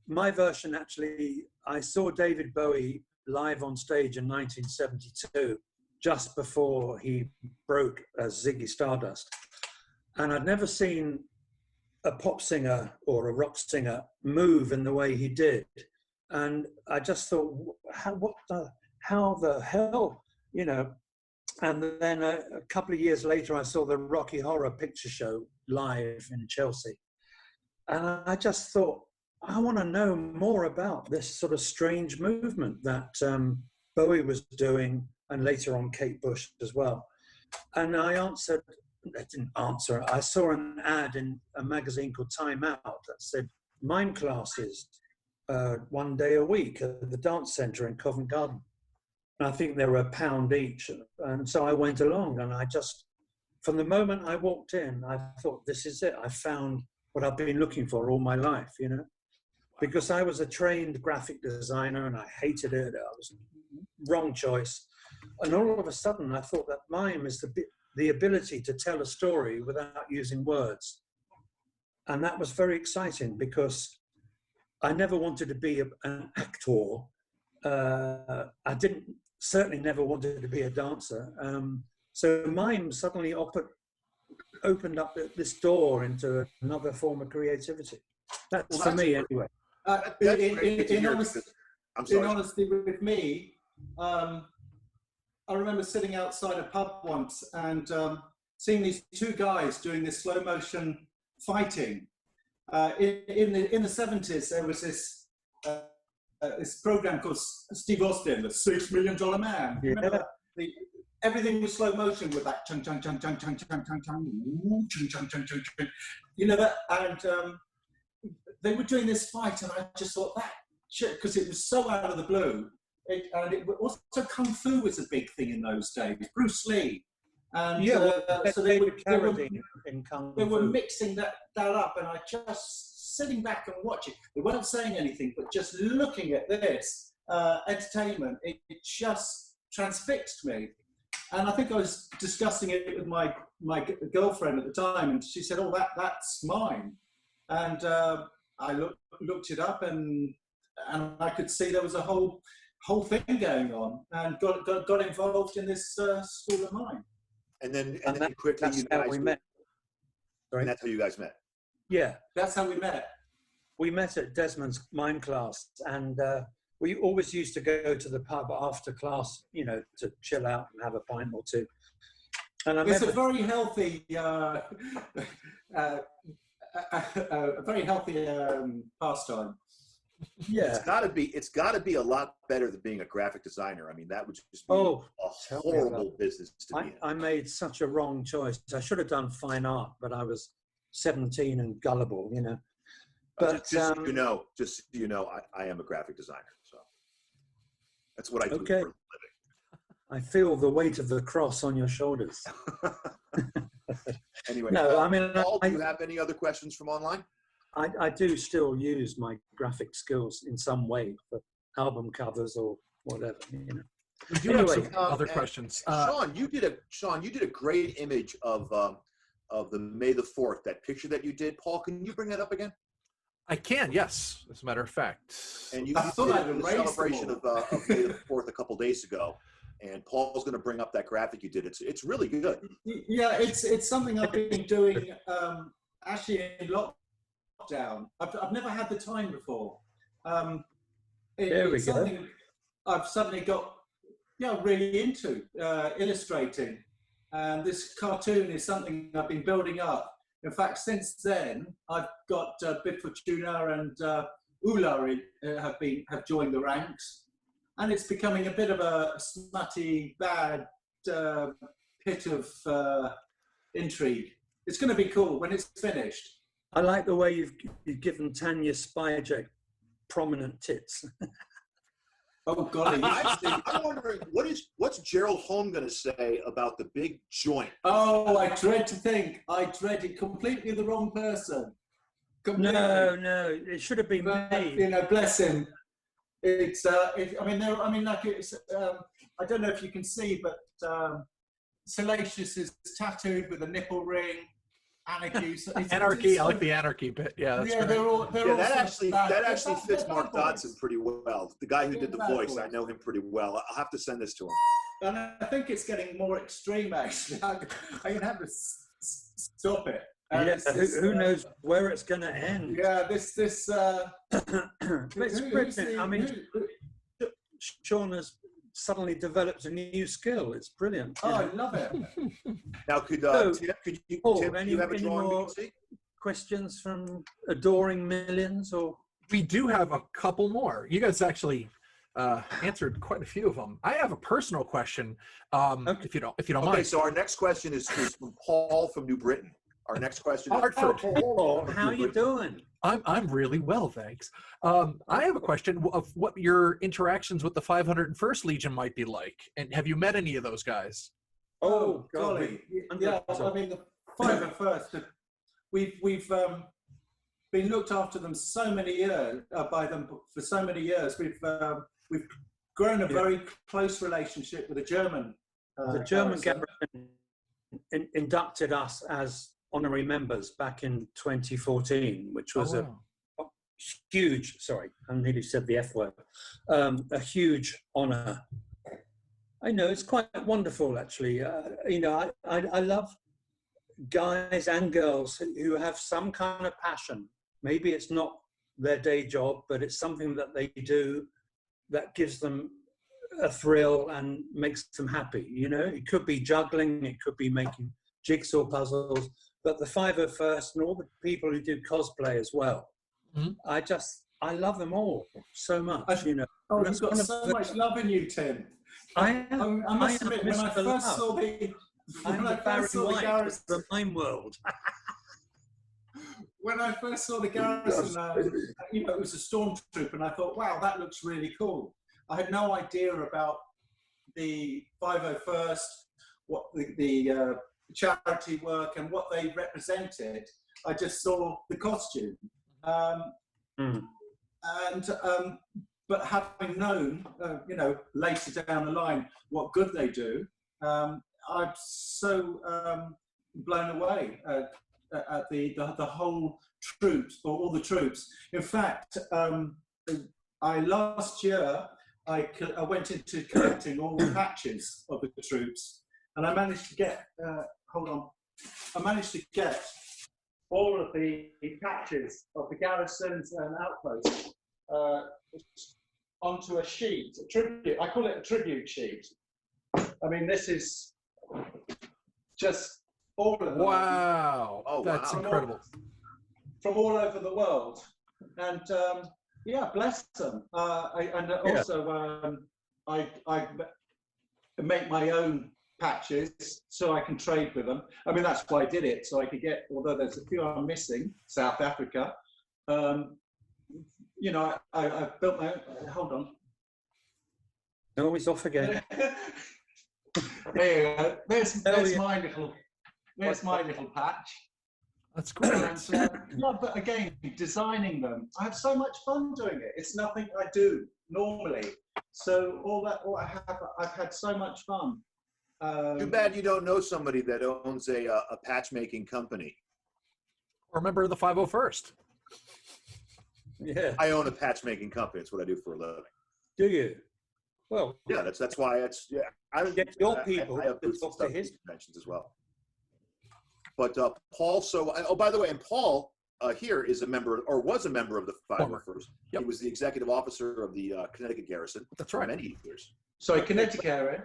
Speaker 3: My version, actually, I saw David Bowie live on stage in 1972, just before he broke as Ziggy Stardust. And I'd never seen a pop singer or a rock singer move in the way he did. And I just thought, how the hell, you know? And then a couple of years later, I saw the Rocky Horror Picture Show live in Chelsea. And I just thought, I want to know more about this sort of strange movement that Bowie was doing, and later on Kate Bush as well. And I didn't answer. I saw an ad in a magazine called Time Out that said mime classes 1 day a week at the dance centre in Covent Garden. And I think they were £1 each. And so I went along, and I just, from the moment I walked in, I thought, this is it. I found what I've been looking for all my life, you know, because I was a trained graphic designer and I hated it. I was wrong choice. And all of a sudden I thought that mime is the ability to tell a story without using words. And that was very exciting because I never wanted to be an actor. I certainly never wanted to be a dancer. So mime suddenly opened up this door into another form of creativity. That's for me anyway.
Speaker 4: In honesty with me, I remember sitting outside a pub once and seeing these two guys doing this slow motion fighting. In the 70s, there was this program called Steve Austin, the $6 Million Man.
Speaker 3: Yeah.
Speaker 4: Remember everything was slow motion with that chung chung chung chung chung chung chung chung chung chung chung chung chung. You know that, and they were doing this fight, and I just thought that shit, because it was so out of the blue. Also, kung fu was a big thing in those days. Bruce Lee, and so they were mixing that up, and I just sitting back and watching. They weren't saying anything, but just looking at this entertainment, it just transfixed me. And I think I was discussing it with my girlfriend at the time, and she said, "Oh, that's mine." And I looked it up, and I could see there was a whole thing going on, and got involved in this school of mine.
Speaker 2: And then quickly,
Speaker 3: that's how we met. Sorry?
Speaker 2: And that's how you guys met.
Speaker 4: Yeah, that's how we met.
Speaker 3: We met at Desmond's mime class, and we always used to go to the pub after class, you know, to chill out and have a pint or two. And
Speaker 4: it's a very healthy, pastime.
Speaker 3: Yeah,
Speaker 2: it's gotta be a lot better than being a graphic designer. I mean, that would just be a horrible business to be in.
Speaker 3: I made such a wrong choice. I should have done fine art, but I was 17 and gullible, you know. But
Speaker 2: just so you know, I am a graphic designer, so that's what I do for a living.
Speaker 3: I feel the weight of the cross on your shoulders.
Speaker 2: Anyway,
Speaker 3: no, I mean,
Speaker 2: Paul, do you have any other questions from online?
Speaker 3: I do still use my graphic skills in some way for album covers or whatever, you know.
Speaker 1: We do have some other questions.
Speaker 2: Sean, you did a great image of the May the 4th, that picture that you did. Paul, can you bring that up again?
Speaker 1: I can, yes, as a matter of fact.
Speaker 2: And you did a celebration of May the 4th a couple days ago, and Paul's going to bring up that graphic you did. It's really good.
Speaker 4: Yeah, it's something I've been doing actually in lockdown. I've never had the time before. It's something I've suddenly got really into illustrating, and this cartoon is something I've been building up. In fact, since then, I've got Bib Fortuna and Ulari have joined the ranks, and it's becoming a bit of a smutty, bad pit of intrigue. It's going to be cool when it's finished.
Speaker 3: I like the way you've given Tanya Spyjek prominent tits.
Speaker 4: Oh God!
Speaker 2: I'm wondering what's Gerald Holm going to say about the big joint?
Speaker 4: Oh, I dread to think. I dreaded completely the wrong person. Completely.
Speaker 3: No, it should have been me.
Speaker 4: You know, bless him. It's. I don't know if you can see, but Salacious is tattooed with a nipple ring. Anarchy.
Speaker 1: Anarchy. I like the anarchy bit. Yeah, that's right.
Speaker 2: That actually fits Mark Dodson pretty well. The guy who did the voice, I know him pretty well. I'll have to send this to him.
Speaker 4: And I think it's getting more extreme. Actually, I'm gonna have to stop it.
Speaker 3: Who knows where it's going to end?
Speaker 4: Yeah, this.
Speaker 3: It's brilliant. I mean, Sean has suddenly developed a new skill. It's brilliant.
Speaker 4: Oh, I love it.
Speaker 2: Now, Tim, do you have a drawing we can see?
Speaker 3: questions from adoring millions? Or
Speaker 1: We do have a couple more. You guys actually answered quite a few of them. I have a personal question,
Speaker 3: Okay.
Speaker 1: if you don't
Speaker 2: Okay,
Speaker 1: mind.
Speaker 2: so our next question is from Paul from New Britain. Our next question is
Speaker 1: Hartford.
Speaker 3: Paul, how you doing?
Speaker 1: I'm really well, thanks. I have a question of what your interactions with the 501st Legion might be like, and have you met any of those guys?
Speaker 3: Oh,
Speaker 4: golly.
Speaker 3: God.
Speaker 4: Yeah, I mean, the 501st, we've been looked after them so many years, by them for so many years. We've grown a very close relationship with the German.
Speaker 3: The German garrison inducted us as honorary members back in 2014, which was a huge, sorry, I nearly said the F word, a huge honor. I know, it's quite wonderful, actually. You know, I love guys and girls who have some kind of passion. Maybe it's not their day job, but it's something that they do that gives them a thrill and makes them happy. You know, it could be juggling, it could be making jigsaw puzzles, but the 501st and all the people who do cosplay as well, I love them all so much, you know.
Speaker 4: Oh, you've got so much love in you, Tim. I must admit, when I first saw the garrison,
Speaker 3: the mime world.
Speaker 4: when I first saw the garrison, you know, it was a stormtrooper, and I thought, wow, that looks really cool. I had no idea about the 501st, what the charity work and what they represented. I just saw the costume. But having known, you know, later down the line what good they do, I'm so blown away at the whole troops, or all the troops. In fact, last year I went into collecting all the patches of the troops, and I managed to get. I managed to get all of the patches of the garrisons and outposts onto a sheet, a tribute. I call it a tribute sheet. I mean, this is just all of them.
Speaker 1: Wow. Oh, that's incredible.
Speaker 4: From all over the world. And yeah, bless them. I make my own patches so I can trade with them. I mean, that's why I did it, so I could get, although there's a few I'm missing, South Africa. You know, I built my own, hold on.
Speaker 3: No, he's off again.
Speaker 4: There you go. There's my little patch.
Speaker 1: That's great.
Speaker 4: And, yeah, but again, designing them, I have so much fun doing it. It's nothing I do normally. So I've had so much fun.
Speaker 2: Too bad you don't know somebody that owns a patch making company.
Speaker 1: Or a member of the 501st.
Speaker 3: Yeah.
Speaker 2: I own a patch making company. It's what I do for a living.
Speaker 3: Do you? Well,
Speaker 2: yeah, that's why it's, yeah. I
Speaker 3: get your people
Speaker 2: I have
Speaker 3: to
Speaker 2: booths
Speaker 3: talk
Speaker 2: and
Speaker 3: to his
Speaker 2: conventions as well. But Paul, oh, by the way, and Paul here is a member, or was a member of the 501st. Yep. He was the executive officer of the Connecticut Garrison.
Speaker 1: That's right.
Speaker 2: For many years.
Speaker 4: Sorry, Connecticut area.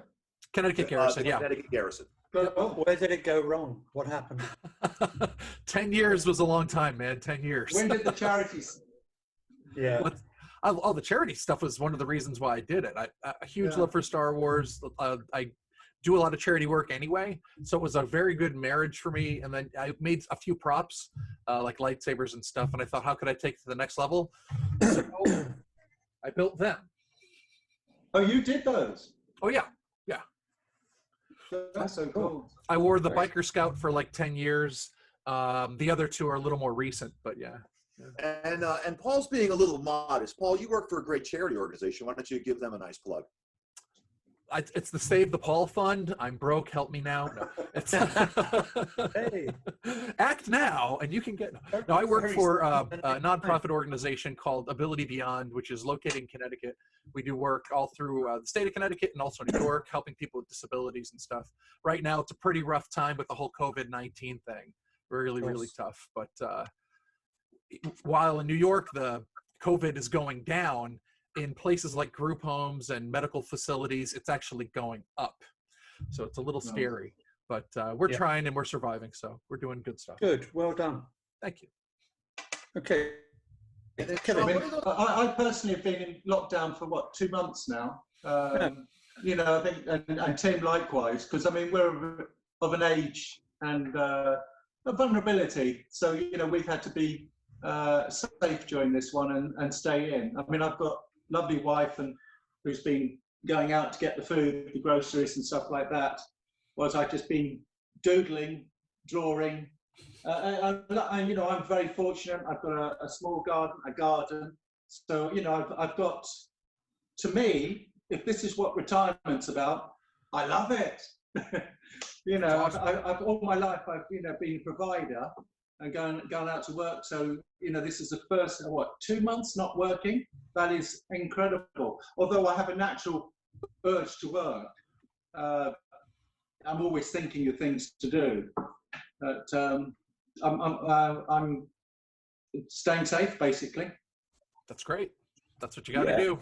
Speaker 1: Connecticut Garrison, yeah.
Speaker 2: Connecticut Garrison.
Speaker 3: Where did it go wrong? What happened?
Speaker 1: 10 years was a long time, man. 10 years.
Speaker 4: When did the charities?
Speaker 3: Yeah.
Speaker 1: All the charity stuff was one of the reasons why I did it. A huge love for Star Wars. I do a lot of charity work anyway, so it was a very good marriage for me. And then I made a few props, like lightsabers and stuff, and I thought, how could I take it to the next level? So I built them.
Speaker 4: Oh, you did those?
Speaker 1: Oh, yeah. Yeah.
Speaker 4: That's so cool.
Speaker 1: I wore the Biker Scout for like 10 years. The other two are a little more recent, but yeah.
Speaker 2: And Paul's being a little modest. Paul, you work for a great charity organization. Why don't you give them a nice plug?
Speaker 1: It's the Save the Paul Fund. I'm broke. Help me now. No, it's
Speaker 3: Hey.
Speaker 1: Act now, and you can get. No, I work for a nonprofit organization called Ability Beyond, which is located in Connecticut. We do work all through the state of Connecticut and also New York, helping people with disabilities and stuff. Right now, it's a pretty rough time with the whole COVID-19 thing. Really, really tough. But while in New York, the COVID is going down, in places like group homes and medical facilities, it's actually going up. So it's a little scary, but we're trying and we're surviving. So we're doing good stuff.
Speaker 3: Good. Well done.
Speaker 1: Thank you.
Speaker 3: Okay.
Speaker 2: And then,
Speaker 3: Kevin,
Speaker 2: Sean, what are those-
Speaker 4: I personally have been in lockdown for what, 2 months now. You know, I think, and Tim likewise, because I mean we're of an age and a vulnerability. So you know we've had to be safe during this one and stay in. I mean I've got a lovely wife and who's been going out to get the food, the groceries and stuff like that. Whereas I've just been doodling, drawing. And you know I'm very fortunate. I've got a small garden. So you know I've got, to me, if this is what retirement's about, I love it. You know, I've all my life I've been a provider and gone out to work. So you know, this is the first 2 months not working. That is incredible. Although I have a natural urge to work, I'm always thinking of things to do. But I'm staying safe, basically.
Speaker 1: That's great. That's what you got to do.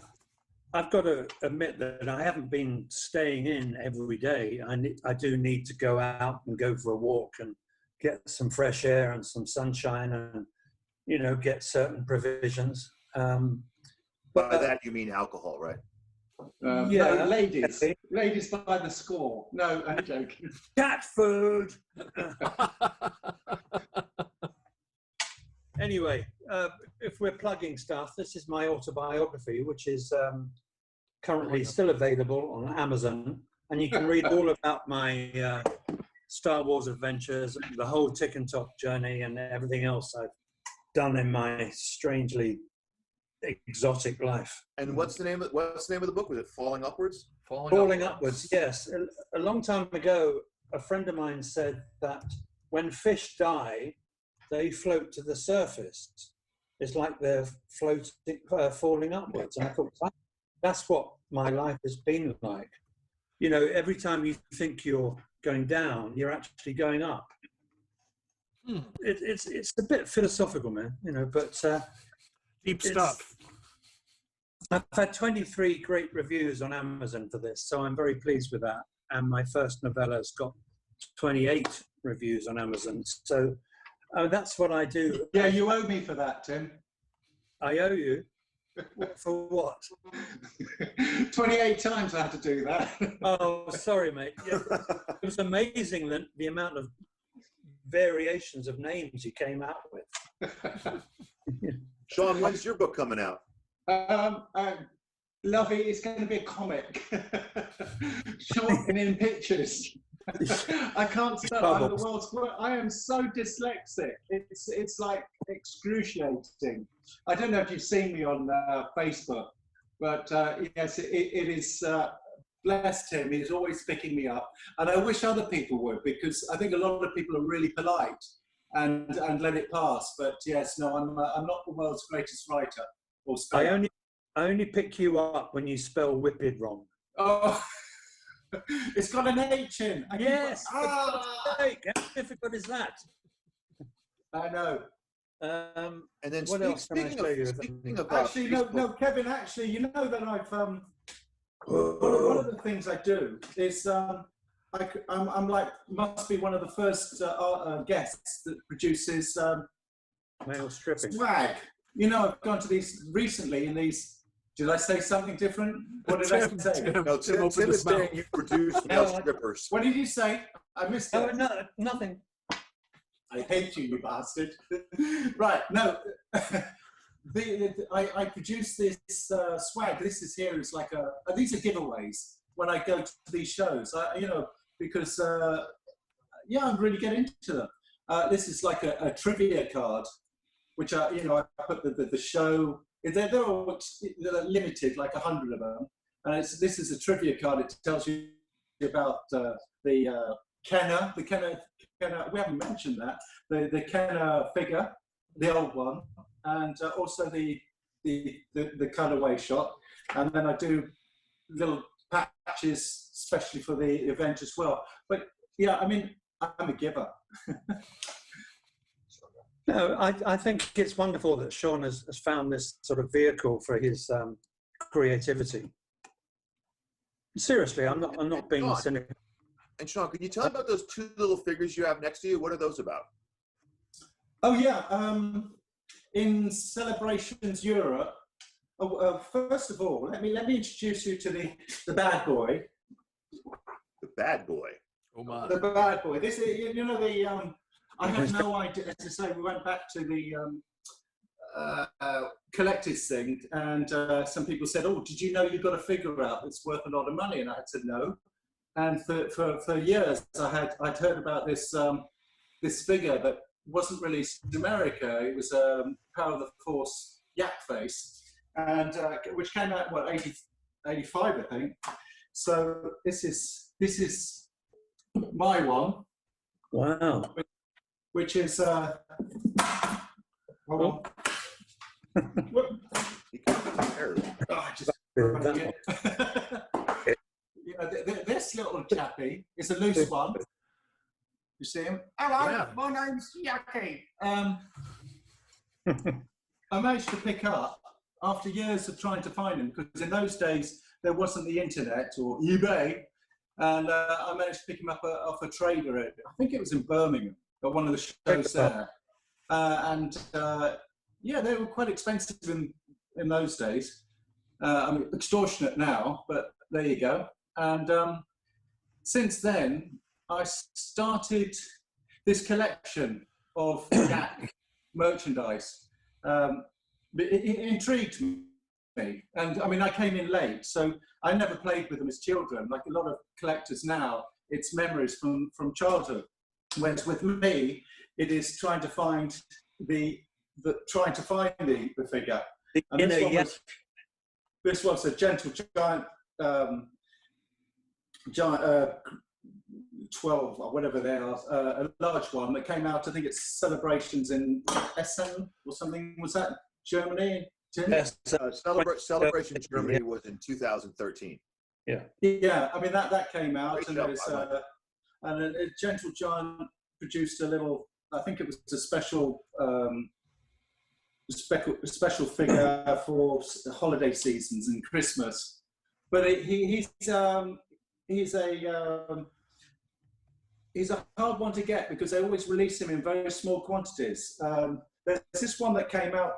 Speaker 3: I've got to admit that I haven't been staying in every day. I do need to go out and go for a walk and get some fresh air and some sunshine and, you know, get certain provisions.
Speaker 2: By that you mean alcohol, right?
Speaker 3: Yeah,
Speaker 4: no, ladies by the score. No, I'm joking.
Speaker 3: Cat food. Anyway, if we're plugging stuff, this is my autobiography, which is currently still available on Amazon, and you can read all about my Star Wars adventures, the whole Tik Tok journey, and everything else I've done in my strangely exotic life.
Speaker 2: And what's the name of the book? Was it Falling Upwards?
Speaker 3: Falling Upwards, yes. A long time ago, a friend of mine said that when fish die, they float to the surface. It's like they're floating, falling upwards. And I thought, that's what my life has been like. You know, every time you think you're going down, you're actually going up. It's a bit philosophical, man, you know, but...
Speaker 1: Deep stuff.
Speaker 3: I've had 23 great reviews on Amazon for this, so I'm very pleased with that. And my first novella's got 28 reviews on Amazon. So that's what I do.
Speaker 4: Yeah, you owe me for that, Tim.
Speaker 3: I owe you? For what?
Speaker 4: 28 times I had to do that.
Speaker 3: Oh, sorry, mate. Yeah, it was amazing the amount of variations of names you came out with.
Speaker 2: Sean, when's your book coming out?
Speaker 4: Lovey, it's going to be a comic. Short and in pictures. I can't spell. I'm the world's worst. I am so dyslexic. It's like excruciating. I don't know if you've seen me on Facebook, but yes, it is. Bless him. He's always picking me up, and I wish other people would, because I think a lot of people are really polite and let it pass. But yes, no, I'm not the world's greatest writer or speller.
Speaker 3: I only pick you up when you spell whipped wrong.
Speaker 4: Oh. It's got an H in.
Speaker 3: Yes. How difficult is that?
Speaker 4: I know.
Speaker 2: And then
Speaker 3: what else can I show you?
Speaker 2: Speaking of
Speaker 4: actually, no, Kevin. Actually, you know that I've one of the things I do is I'm like must be one of the first guests that produces
Speaker 3: male stripping
Speaker 4: swag. You know, I've gone to these recently in these. Did I say something different? What did I say?
Speaker 2: No, Tim is saying you produce male strippers.
Speaker 4: What did you say? I missed it.
Speaker 3: Oh, no, nothing.
Speaker 4: I hate you, you bastard. Right, no. I produce this swag. This is here is like these are giveaways when I go to these shows. You know, because yeah, I'm really getting into them. This is like a trivia card, which you know, I put the show. They're all limited, like 100 of them. And this is a trivia card. It tells you about the Kenner. The Kenner. We haven't mentioned that. The Kenner figure, the old one, and also the cutaway shot. And then I do little patches, especially for the event as well. But yeah, I mean, I'm a giver.
Speaker 3: No, I think it's wonderful that Sean has found this sort of vehicle for his creativity. Seriously, I'm not being cynical.
Speaker 2: And Sean, can you tell me about those two little figures you have next to you? What are those about?
Speaker 4: Oh yeah, in Celebrations Europe. First of all, let me introduce you to the bad boy.
Speaker 2: The bad boy.
Speaker 1: Oh my.
Speaker 4: The bad boy. This is, you know, the I had no idea. As I say, we went back to the collectors thing, and some people said, "Oh, did you know you got a figure out that's worth a lot of money?" And I had said no. And for years, I'd heard about this this figure that wasn't released in America. It was Power of the Force Yak Face, and which came out what 85, I think. So this is my one.
Speaker 3: Wow.
Speaker 4: Which is hold on. I just this little chappy is a loose one. You see him? Hello,
Speaker 1: Yeah.
Speaker 4: my name's Yaki. I managed to pick up after years of trying to find him, because in those days there wasn't the internet or eBay, and I managed to pick him up off a trader. I think it was in Birmingham at one of the shows there, and yeah, they were quite expensive in those days. I mean, extortionate now, but there you go. And since then, I started this collection of Yak merchandise. It intrigued me, and I mean, I came in late, so I never played with them as children. Like a lot of collectors now, it's memories from childhood. Whereas with me, it is trying to find the figure. And this was a gentle giant, 12 or whatever they are, a large one that came out. I think it's Celebrations in Essen or something. Was that Germany?
Speaker 3: Yes.
Speaker 2: Celebration Germany was in 2013.
Speaker 3: Yeah.
Speaker 4: Yeah, I mean that came out,
Speaker 2: Great
Speaker 4: and
Speaker 2: show,
Speaker 4: there's
Speaker 2: I like it.
Speaker 4: and a Gentle Giant produced a little. I think it was a special figure for holiday seasons and Christmas. But he's a hard one to get because they always release him in very small quantities. There's this one that came out.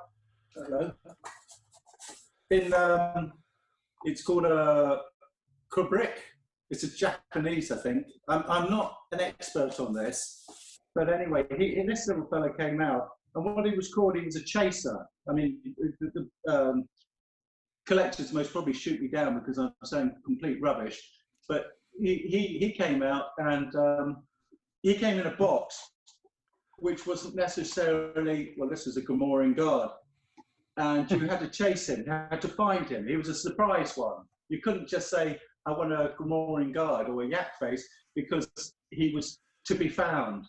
Speaker 4: Hello. It's called a Kubrick. It's a Japanese, I think. I'm not an expert on this, but anyway, this little fella came out, and what he was called, he was a chaser. I mean, the collectors most probably shoot me down because I'm saying complete rubbish, but he came out, and he came in a box, which wasn't necessarily, well, this is a Gamorrean guard, and you had to chase him, you had to find him. He was a surprise one. You couldn't just say, I want a Gamorrean guard or a Yak Face, because he was to be found.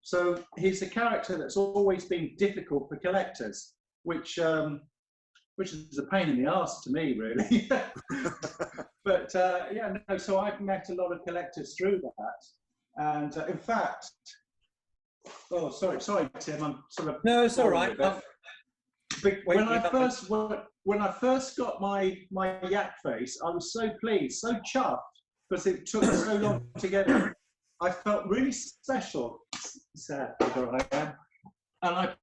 Speaker 4: So he's a character that's always been difficult for collectors, which is a pain in the arse to me, really. But yeah, no, so I've met a lot of collectors through that. And in fact, oh, sorry, Tim, I'm sort of...
Speaker 3: No, it's all right.
Speaker 4: When I first got my Yak Face, I was so pleased, so chuffed, because it took so long to get it. I felt really special, sad figure I am, and I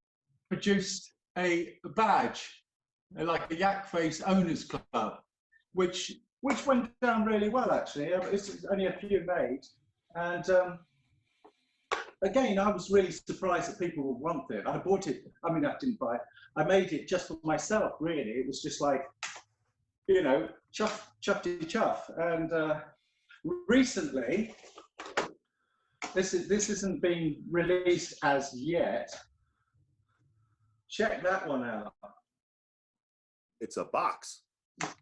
Speaker 4: produced a badge, like a Yak Face Owners Club, which went down really well, actually. It's only a few made, and again, I was really surprised that people would want it. I bought it. I mean, I didn't buy it. I made it just for myself, really. It was just like, you know, chuff. And recently, this isn't been released as yet. Check that one out.
Speaker 2: It's a box.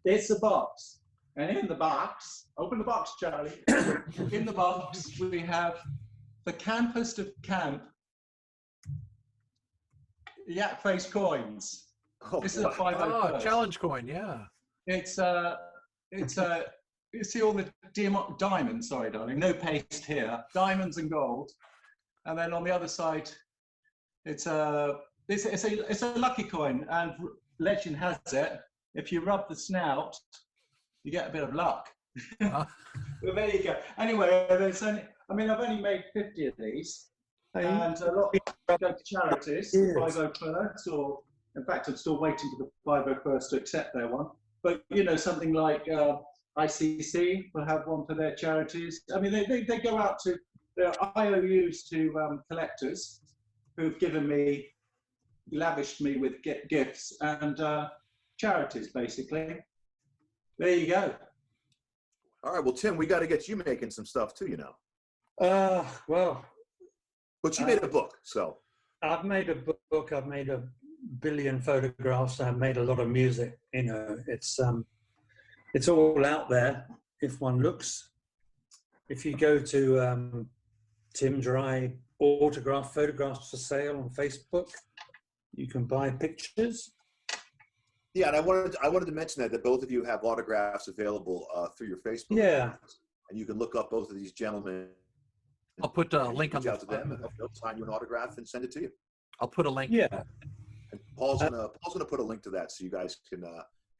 Speaker 4: It's a box. And in the box, open the box, Charlie. In the box, we have the campest of camp Yak Face coins.
Speaker 2: Oh,
Speaker 4: This is a 501st.
Speaker 1: Challenge coin, yeah.
Speaker 4: It's you see all the diamonds, sorry darling, no paste here, diamonds and gold. And then on the other side, it's a lucky coin, and legend has it, if you rub the snout, you get a bit of luck. Well, there you go. Anyway, I've only made 50 of these, And a lot go to charities, 501st, or in fact, I'm still waiting for the 501st to accept their one. But, you know, something like ICC will have one for their charities. I mean, they go out to, their IOUs to collectors who've given me, lavished me with gifts, and charities, basically. There you go.
Speaker 2: All right, well, Tim, we got to get you making some stuff too, you know.
Speaker 3: Well.
Speaker 2: But you made a book, so.
Speaker 3: I've made a book, I've made a billion photographs, I've made a lot of music, you know, it's all out there if one looks. If you go to Tim Dry autograph photographs for sale on Facebook, you can buy pictures.
Speaker 2: Yeah, and I wanted to mention that both of you have autographs available through your Facebook.
Speaker 3: Yeah.
Speaker 2: And you can look up both of these gentlemen.
Speaker 1: I'll put a link on
Speaker 2: out to them, and they'll sign you an autograph and send it to you.
Speaker 1: I'll put a link.
Speaker 3: Yeah.
Speaker 2: And Paul's gonna put a link to that, so you guys can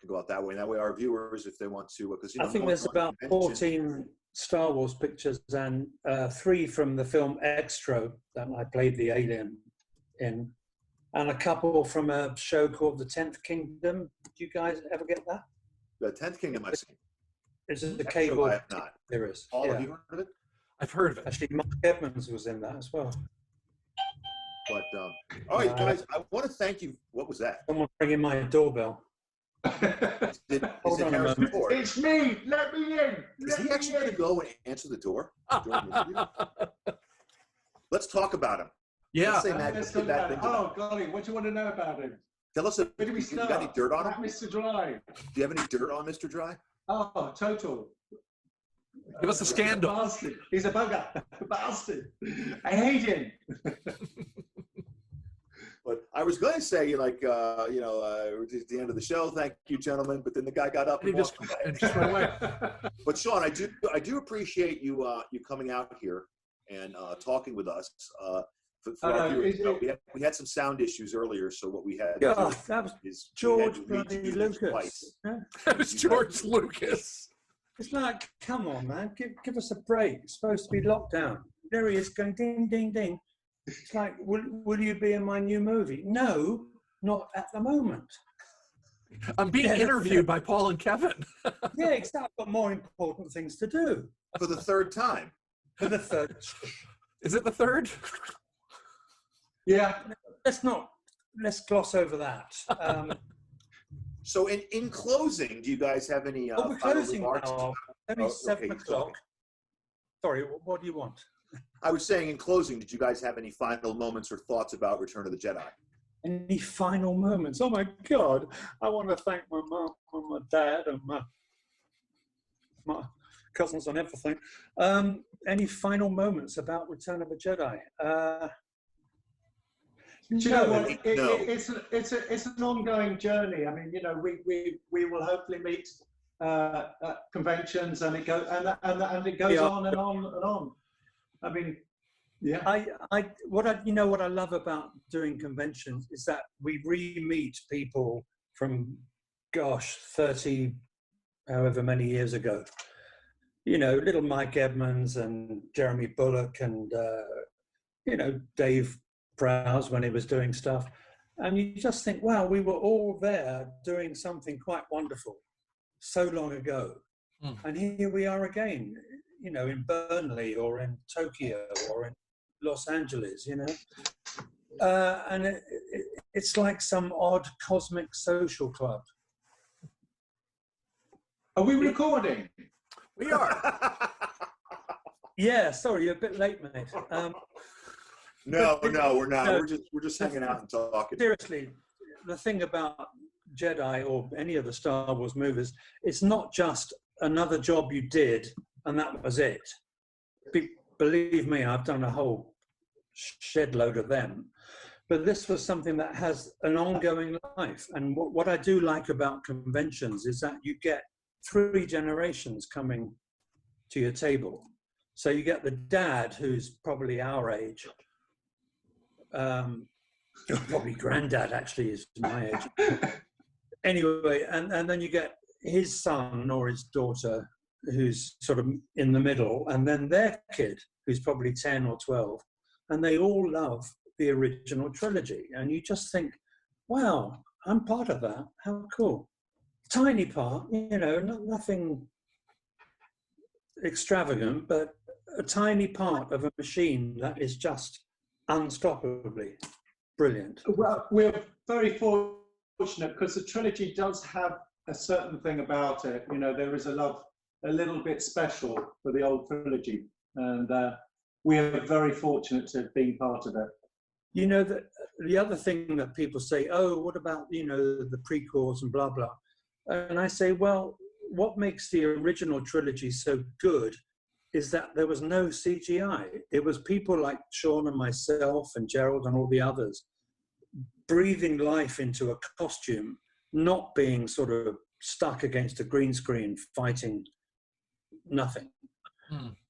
Speaker 2: go out that way. And that way, our viewers, if they want to, because
Speaker 3: I think there's about 14 Star Wars pictures and 3 from the film Extra that I played the alien in, and a couple from a show called The 10th Kingdom. Do you guys ever get that?
Speaker 2: The 10th Kingdom, I've seen.
Speaker 3: It's a cable.
Speaker 2: I have not.
Speaker 3: There is.
Speaker 2: Paul,
Speaker 3: Yeah.
Speaker 2: have you heard of it?
Speaker 1: I've heard of it.
Speaker 3: Actually, Mark Edmonds was in that as well.
Speaker 2: But all right, guys, I want to thank you. What was that?
Speaker 3: Someone ringing my doorbell.
Speaker 2: Is it
Speaker 3: Hold on a
Speaker 2: Harrison
Speaker 3: moment.
Speaker 2: Ford?
Speaker 4: It's me. Let me in.
Speaker 2: Is he actually going to go and answer the door? during the interview? Let's talk about him.
Speaker 1: Yeah.
Speaker 2: Let's say Matt,
Speaker 4: Let's
Speaker 2: get
Speaker 4: talk
Speaker 2: that
Speaker 4: about
Speaker 2: thing
Speaker 4: it.
Speaker 2: to them.
Speaker 4: Oh, golly, what do you want to know about him?
Speaker 2: Tell us,
Speaker 4: Where do we
Speaker 2: you
Speaker 4: start?
Speaker 2: got any dirt on him?
Speaker 4: Mr. Dry.
Speaker 2: Do you have any dirt on Mr. Dry?
Speaker 4: Oh, total.
Speaker 1: Give us a scandal.
Speaker 4: Bastard. He's a bugger. Bastard. I hate him.
Speaker 2: But I was going to say, like, we're at the end of the show. Thank you, gentlemen. But then the guy got up
Speaker 1: And
Speaker 2: and
Speaker 1: he just,
Speaker 2: walked away.
Speaker 1: and just went away.
Speaker 2: But Sean, I do appreciate you coming out here and talking with us. For our viewers, we had some sound issues earlier, so what we had
Speaker 3: Yeah,
Speaker 2: to do
Speaker 3: that was
Speaker 2: is
Speaker 3: George
Speaker 2: we had to
Speaker 3: bloody
Speaker 2: redo this
Speaker 3: Lucas.
Speaker 2: twice.
Speaker 3: Yeah.
Speaker 1: It was George Lucas.
Speaker 3: It's like, come on, man, give us a break. It's supposed to be lockdown. There he is going ding, ding, ding. It's like, will you be in my new movie? No, not at the moment.
Speaker 1: I'm being interviewed by Paul and Kevin.
Speaker 3: Yeah, exactly. I've got more important things to do.
Speaker 2: For the third time.
Speaker 3: For the third.
Speaker 1: Is it the third?
Speaker 4: Yeah.
Speaker 3: Let's gloss over that.
Speaker 2: So in closing, do you guys have any
Speaker 3: We're
Speaker 2: final
Speaker 3: closing
Speaker 2: remarks?
Speaker 3: now. Only
Speaker 2: Oh,
Speaker 3: 7
Speaker 2: okay,
Speaker 3: o'clock. Sorry, what do you want?
Speaker 2: I was saying in closing, did you guys have any final moments or thoughts about Return of the Jedi?
Speaker 3: Any final moments? Oh my God! I want to thank my mum and my dad and my cousins and everything. Any final moments about Return of the Jedi?
Speaker 4: Do you know what?
Speaker 2: No.
Speaker 4: It's an ongoing journey. I mean, you know, we will hopefully meet at conventions, and it goes and it goes on and on and on. I mean, yeah.
Speaker 3: What I love about doing conventions is that we re-meet people from, 30, however many years ago. You know, little Mike Edmonds and Jeremy Bullock and Dave Prowse when he was doing stuff, and you just think, wow, we were all there doing something quite wonderful so long ago, and here we are again. You know, in Burnley or in Tokyo or in Los Angeles, you know. And it's like some odd cosmic social club.
Speaker 4: Are we recording?
Speaker 1: We are.
Speaker 3: Yeah, sorry, you're a bit late, mate.
Speaker 2: No, we're not.
Speaker 3: No.
Speaker 2: We're just hanging out and talking.
Speaker 3: Seriously, the thing about Jedi or any of the Star Wars movies, it's not just another job you did and that was it. Believe me, I've done a whole shed load of them. But this was something that has an ongoing life. And what I do like about conventions is that you get 3 generations coming to your table. So you get the dad, who's probably our age. Probably granddad, actually, is my age. Anyway, and then you get his son or his daughter, who's sort of in the middle, and then their kid, who's probably 10 or 12, and they all love the original trilogy. And you just think, wow, I'm part of that. How cool. Tiny part, you know, nothing extravagant, but a tiny part of a machine that is just unstoppably brilliant.
Speaker 4: Well, we're very fortunate because the trilogy does have a certain thing about it. You know, there is a love a little bit special for the old trilogy, and we are very fortunate to have been part of it.
Speaker 3: You know, the other thing that people say, oh, what about, you know, the prequels and blah, blah. And I say, well, what makes the original trilogy so good is that there was no CGI. It was people like Sean and myself and Gerald and all the others breathing life into a costume, not being sort of stuck against a green screen fighting nothing.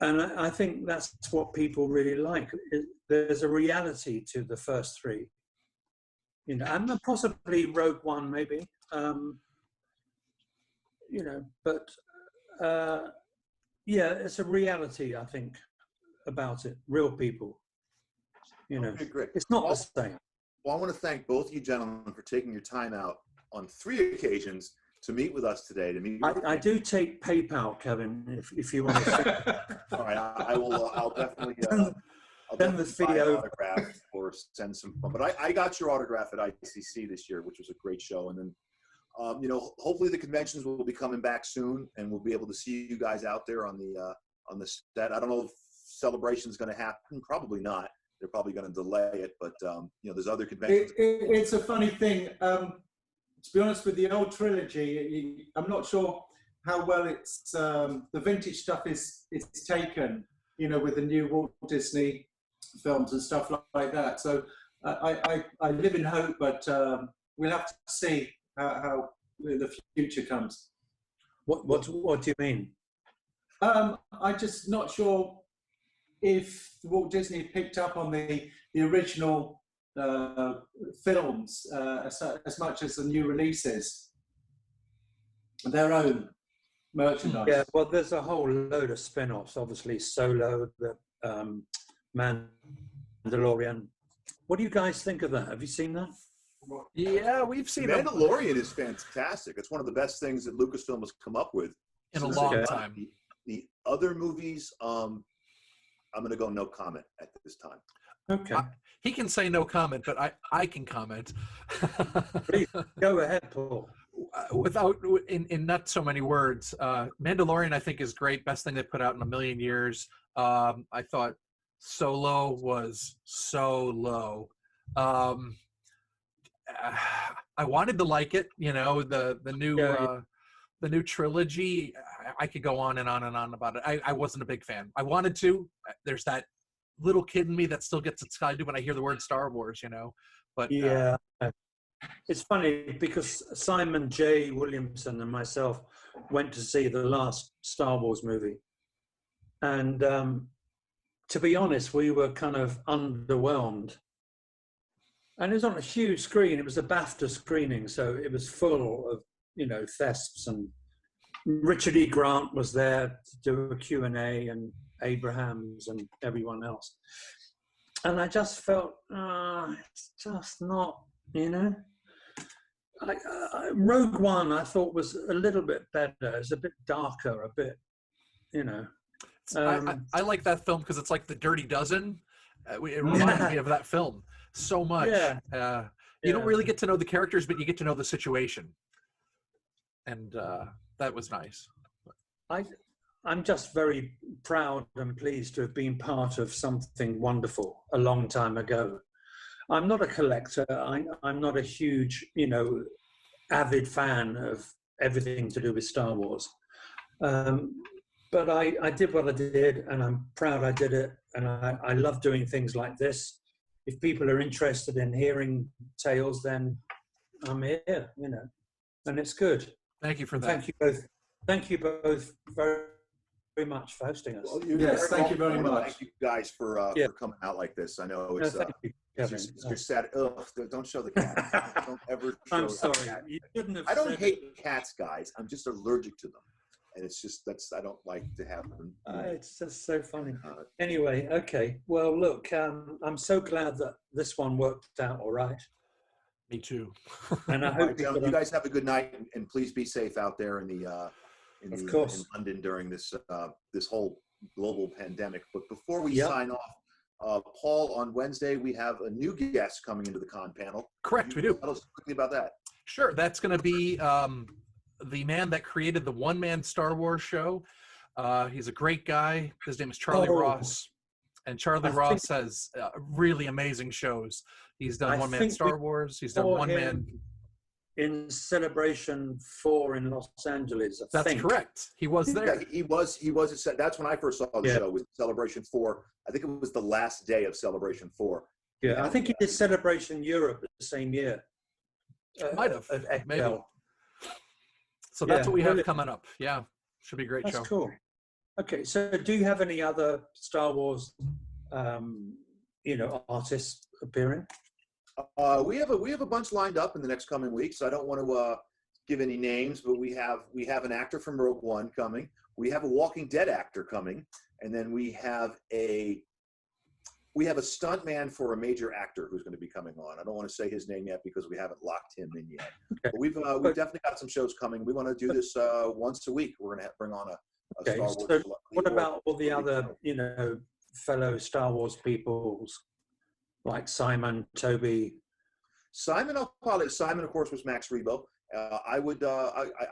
Speaker 3: And I think that's what people really like. There's a reality to the first three, you know, and possibly Rogue One, maybe, you know, but yeah, it's a reality, I think, about it. Real people, you know.
Speaker 2: Okay, great.
Speaker 3: It's not the same.
Speaker 2: Well, I want to thank both you gentlemen for taking your time out on 3 occasions to meet with us today.
Speaker 3: I do take PayPal, Kevin, if you want to.
Speaker 2: All right, I will. I'll definitely. I'll
Speaker 3: Send the
Speaker 2: definitely buy
Speaker 3: video.
Speaker 2: an autograph or send some fun. But I got your autograph at ICC this year, which was a great show. And then, you know, hopefully the conventions will be coming back soon, and we'll be able to see you guys out there on the set. I don't know if Celebration is going to happen. Probably not. They're probably going to delay it. But you know, there's other conventions.
Speaker 4: It's a funny thing. To be honest, with the old trilogy, I'm not sure how well it's the vintage stuff is taken, you know, with the new Walt Disney films and stuff like that. So I live in hope, but we'll have to see how the future comes.
Speaker 3: What do you mean?
Speaker 4: I'm just not sure if Walt Disney picked up on the original films as much as the new releases, their own merchandise.
Speaker 3: Yeah, well, there's a whole load of spin-offs, obviously. Solo, the Mandalorian. What do you guys think of that? Have you seen that?
Speaker 1: Yeah, we've seen it
Speaker 2: Mandalorian is fantastic. It's one of the best things that Lucasfilm has come up with
Speaker 1: in a
Speaker 2: since
Speaker 1: long
Speaker 2: they-
Speaker 1: time.
Speaker 2: The other movies, I'm going to go no comment at this time.
Speaker 3: Okay.
Speaker 1: He can say no comment, but I can comment.
Speaker 3: Please, go ahead, Paul.
Speaker 1: Without in not so many words, Mandalorian I think is great. Best thing they put out in a million years. I thought Solo was so low. I wanted to like it, you know, the new trilogy. I could go on and on and on about it. I wasn't a big fan. I wanted to. There's that little kid in me that still gets excited when I hear the word Star Wars, you know. But
Speaker 3: yeah, it's funny because Simon J. Williamson and myself went to see the last Star Wars movie, and to be honest, we were kind of underwhelmed. And it was on a huge screen. It was a BAFTA screening, so it was full of, you know, thesps, and Richard E. Grant was there to do a Q&A, and Abrahams and everyone else. And I just felt, it's just not, you know. Rogue One, I thought, was a little bit better. It's a bit darker, a bit, you know.
Speaker 1: I like that film because it's like The Dirty Dozen. It reminded me of that film so much.
Speaker 3: Yeah.
Speaker 1: You don't really get to know the characters, but you get to know the situation. And that was nice.
Speaker 3: I'm just very proud and pleased to have been part of something wonderful a long time ago. I'm not a collector. I'm not a huge, you know, avid fan of everything to do with Star Wars. But I did what I did, and I'm proud I did it. And I love doing things like this. If people are interested in hearing tales, then I'm here, you know, and it's good.
Speaker 1: Thank you for that.
Speaker 3: Thank you both. Thank you both very, very much for hosting us.
Speaker 2: Well,
Speaker 4: Yes, thank you very much.
Speaker 2: Thank you guys for coming out like this. I know it's
Speaker 3: Thank you, Kevin.
Speaker 2: you're sad. Ugh, don't show the cat. Don't ever show
Speaker 3: I'm
Speaker 2: the
Speaker 3: sorry.
Speaker 2: cat.
Speaker 3: You shouldn't have
Speaker 2: I don't
Speaker 3: said
Speaker 2: hate cats, guys. I'm just allergic to them. and it's just I don't like to happen.
Speaker 3: It's just so funny. Anyway, okay. Well, look, I'm so glad that this one worked out all right.
Speaker 1: Me too.
Speaker 3: And I
Speaker 2: All
Speaker 3: hope
Speaker 2: right, gentlemen, you guys have a good night, and please be safe out there in London during this this whole global pandemic. But before we sign off, Paul, on Wednesday we have a new guest coming into the con panel.
Speaker 1: Correct, we do.
Speaker 2: Tell us quickly about that.
Speaker 1: Sure, that's going to be the man that created the one-man Star Wars show. He's a great guy. His name is Charlie Ross. And Charlie Ross has really amazing shows. He's done one-man Star Wars. He's done one-man...
Speaker 3: In Celebration 4 in Los Angeles, I think.
Speaker 1: That's correct. He was there.
Speaker 2: Yeah, he was. That's when I first saw the show, was Celebration 4. I think it was the last day of Celebration 4.
Speaker 3: Yeah, I think he did Celebration Europe the same year.
Speaker 1: Might have. Maybe. So that's what we have coming up. Yeah, should be a great show.
Speaker 3: That's cool. Okay, so do you have any other Star Wars, artists appearing?
Speaker 2: We have a bunch lined up in the next coming weeks. I don't want to give any names, but we have an actor from Rogue One coming. We have a Walking Dead actor coming, and then we have a stunt man for a major actor who's going to be coming on. I don't want to say his name yet because we haven't locked him in yet. Okay. But we've definitely got some shows coming. We want to do this once a week. We're going to bring on a Star Wars.
Speaker 3: So what about all the other fellow Star Wars peoples? Like Simon, Toby.
Speaker 2: Simon, of course, was Max Rebo. I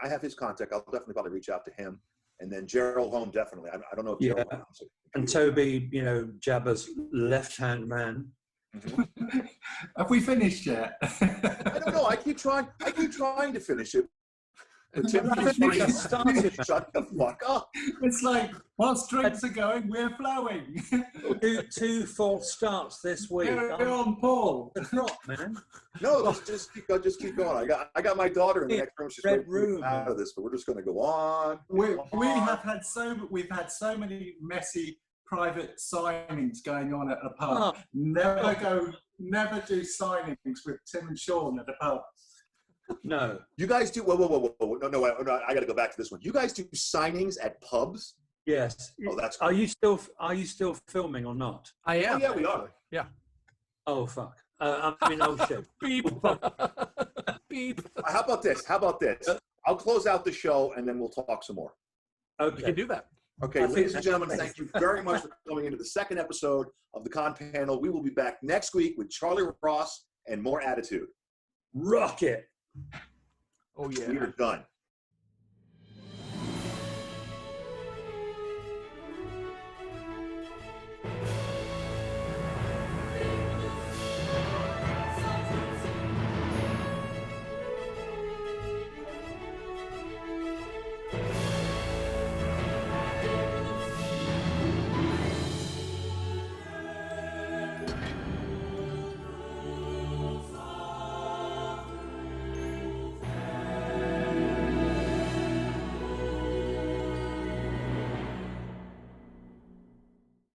Speaker 2: have his contact. I'll definitely probably reach out to him. And then Gerald Holm, definitely. I don't know if Gerald Holmes.
Speaker 3: And Toby, Jabba's left-hand man.
Speaker 2: Mm-hmm.
Speaker 4: Have we finished yet?
Speaker 2: I don't know. I keep trying to finish it.
Speaker 3: Shut
Speaker 2: the fuck up.
Speaker 4: It's like, whilst drinks are going, we're flowing.
Speaker 3: Two false starts this week.
Speaker 4: Carry on, Paul.
Speaker 3: It's not, man.
Speaker 2: No, just keep going. I got my daughter in the next room. She's
Speaker 3: Red room
Speaker 2: out of this, but we're just going to go on.
Speaker 4: We've had so many messy private signings going on at a pub. Never do signings with Tim and Sean at a pub.
Speaker 3: No.
Speaker 2: You guys do. Whoa. No, I got to go back to this one. You guys do signings at pubs?
Speaker 3: Yes.
Speaker 2: Oh, that's cool.
Speaker 3: Are you still filming or not?
Speaker 1: I am.
Speaker 2: Oh, yeah, we are.
Speaker 1: Yeah.
Speaker 3: Oh fuck. Oh shit.
Speaker 1: Beep. Beep.
Speaker 2: How about this? I'll close out the show and then we'll talk some more.
Speaker 3: Okay.
Speaker 1: We can do that.
Speaker 2: Okay, ladies and gentlemen, thank you very much for coming into the second episode of the Con Panel. We will be back next week with Charlie Ross and more attitude.
Speaker 3: Rock it.
Speaker 1: Oh yeah.
Speaker 2: We are done.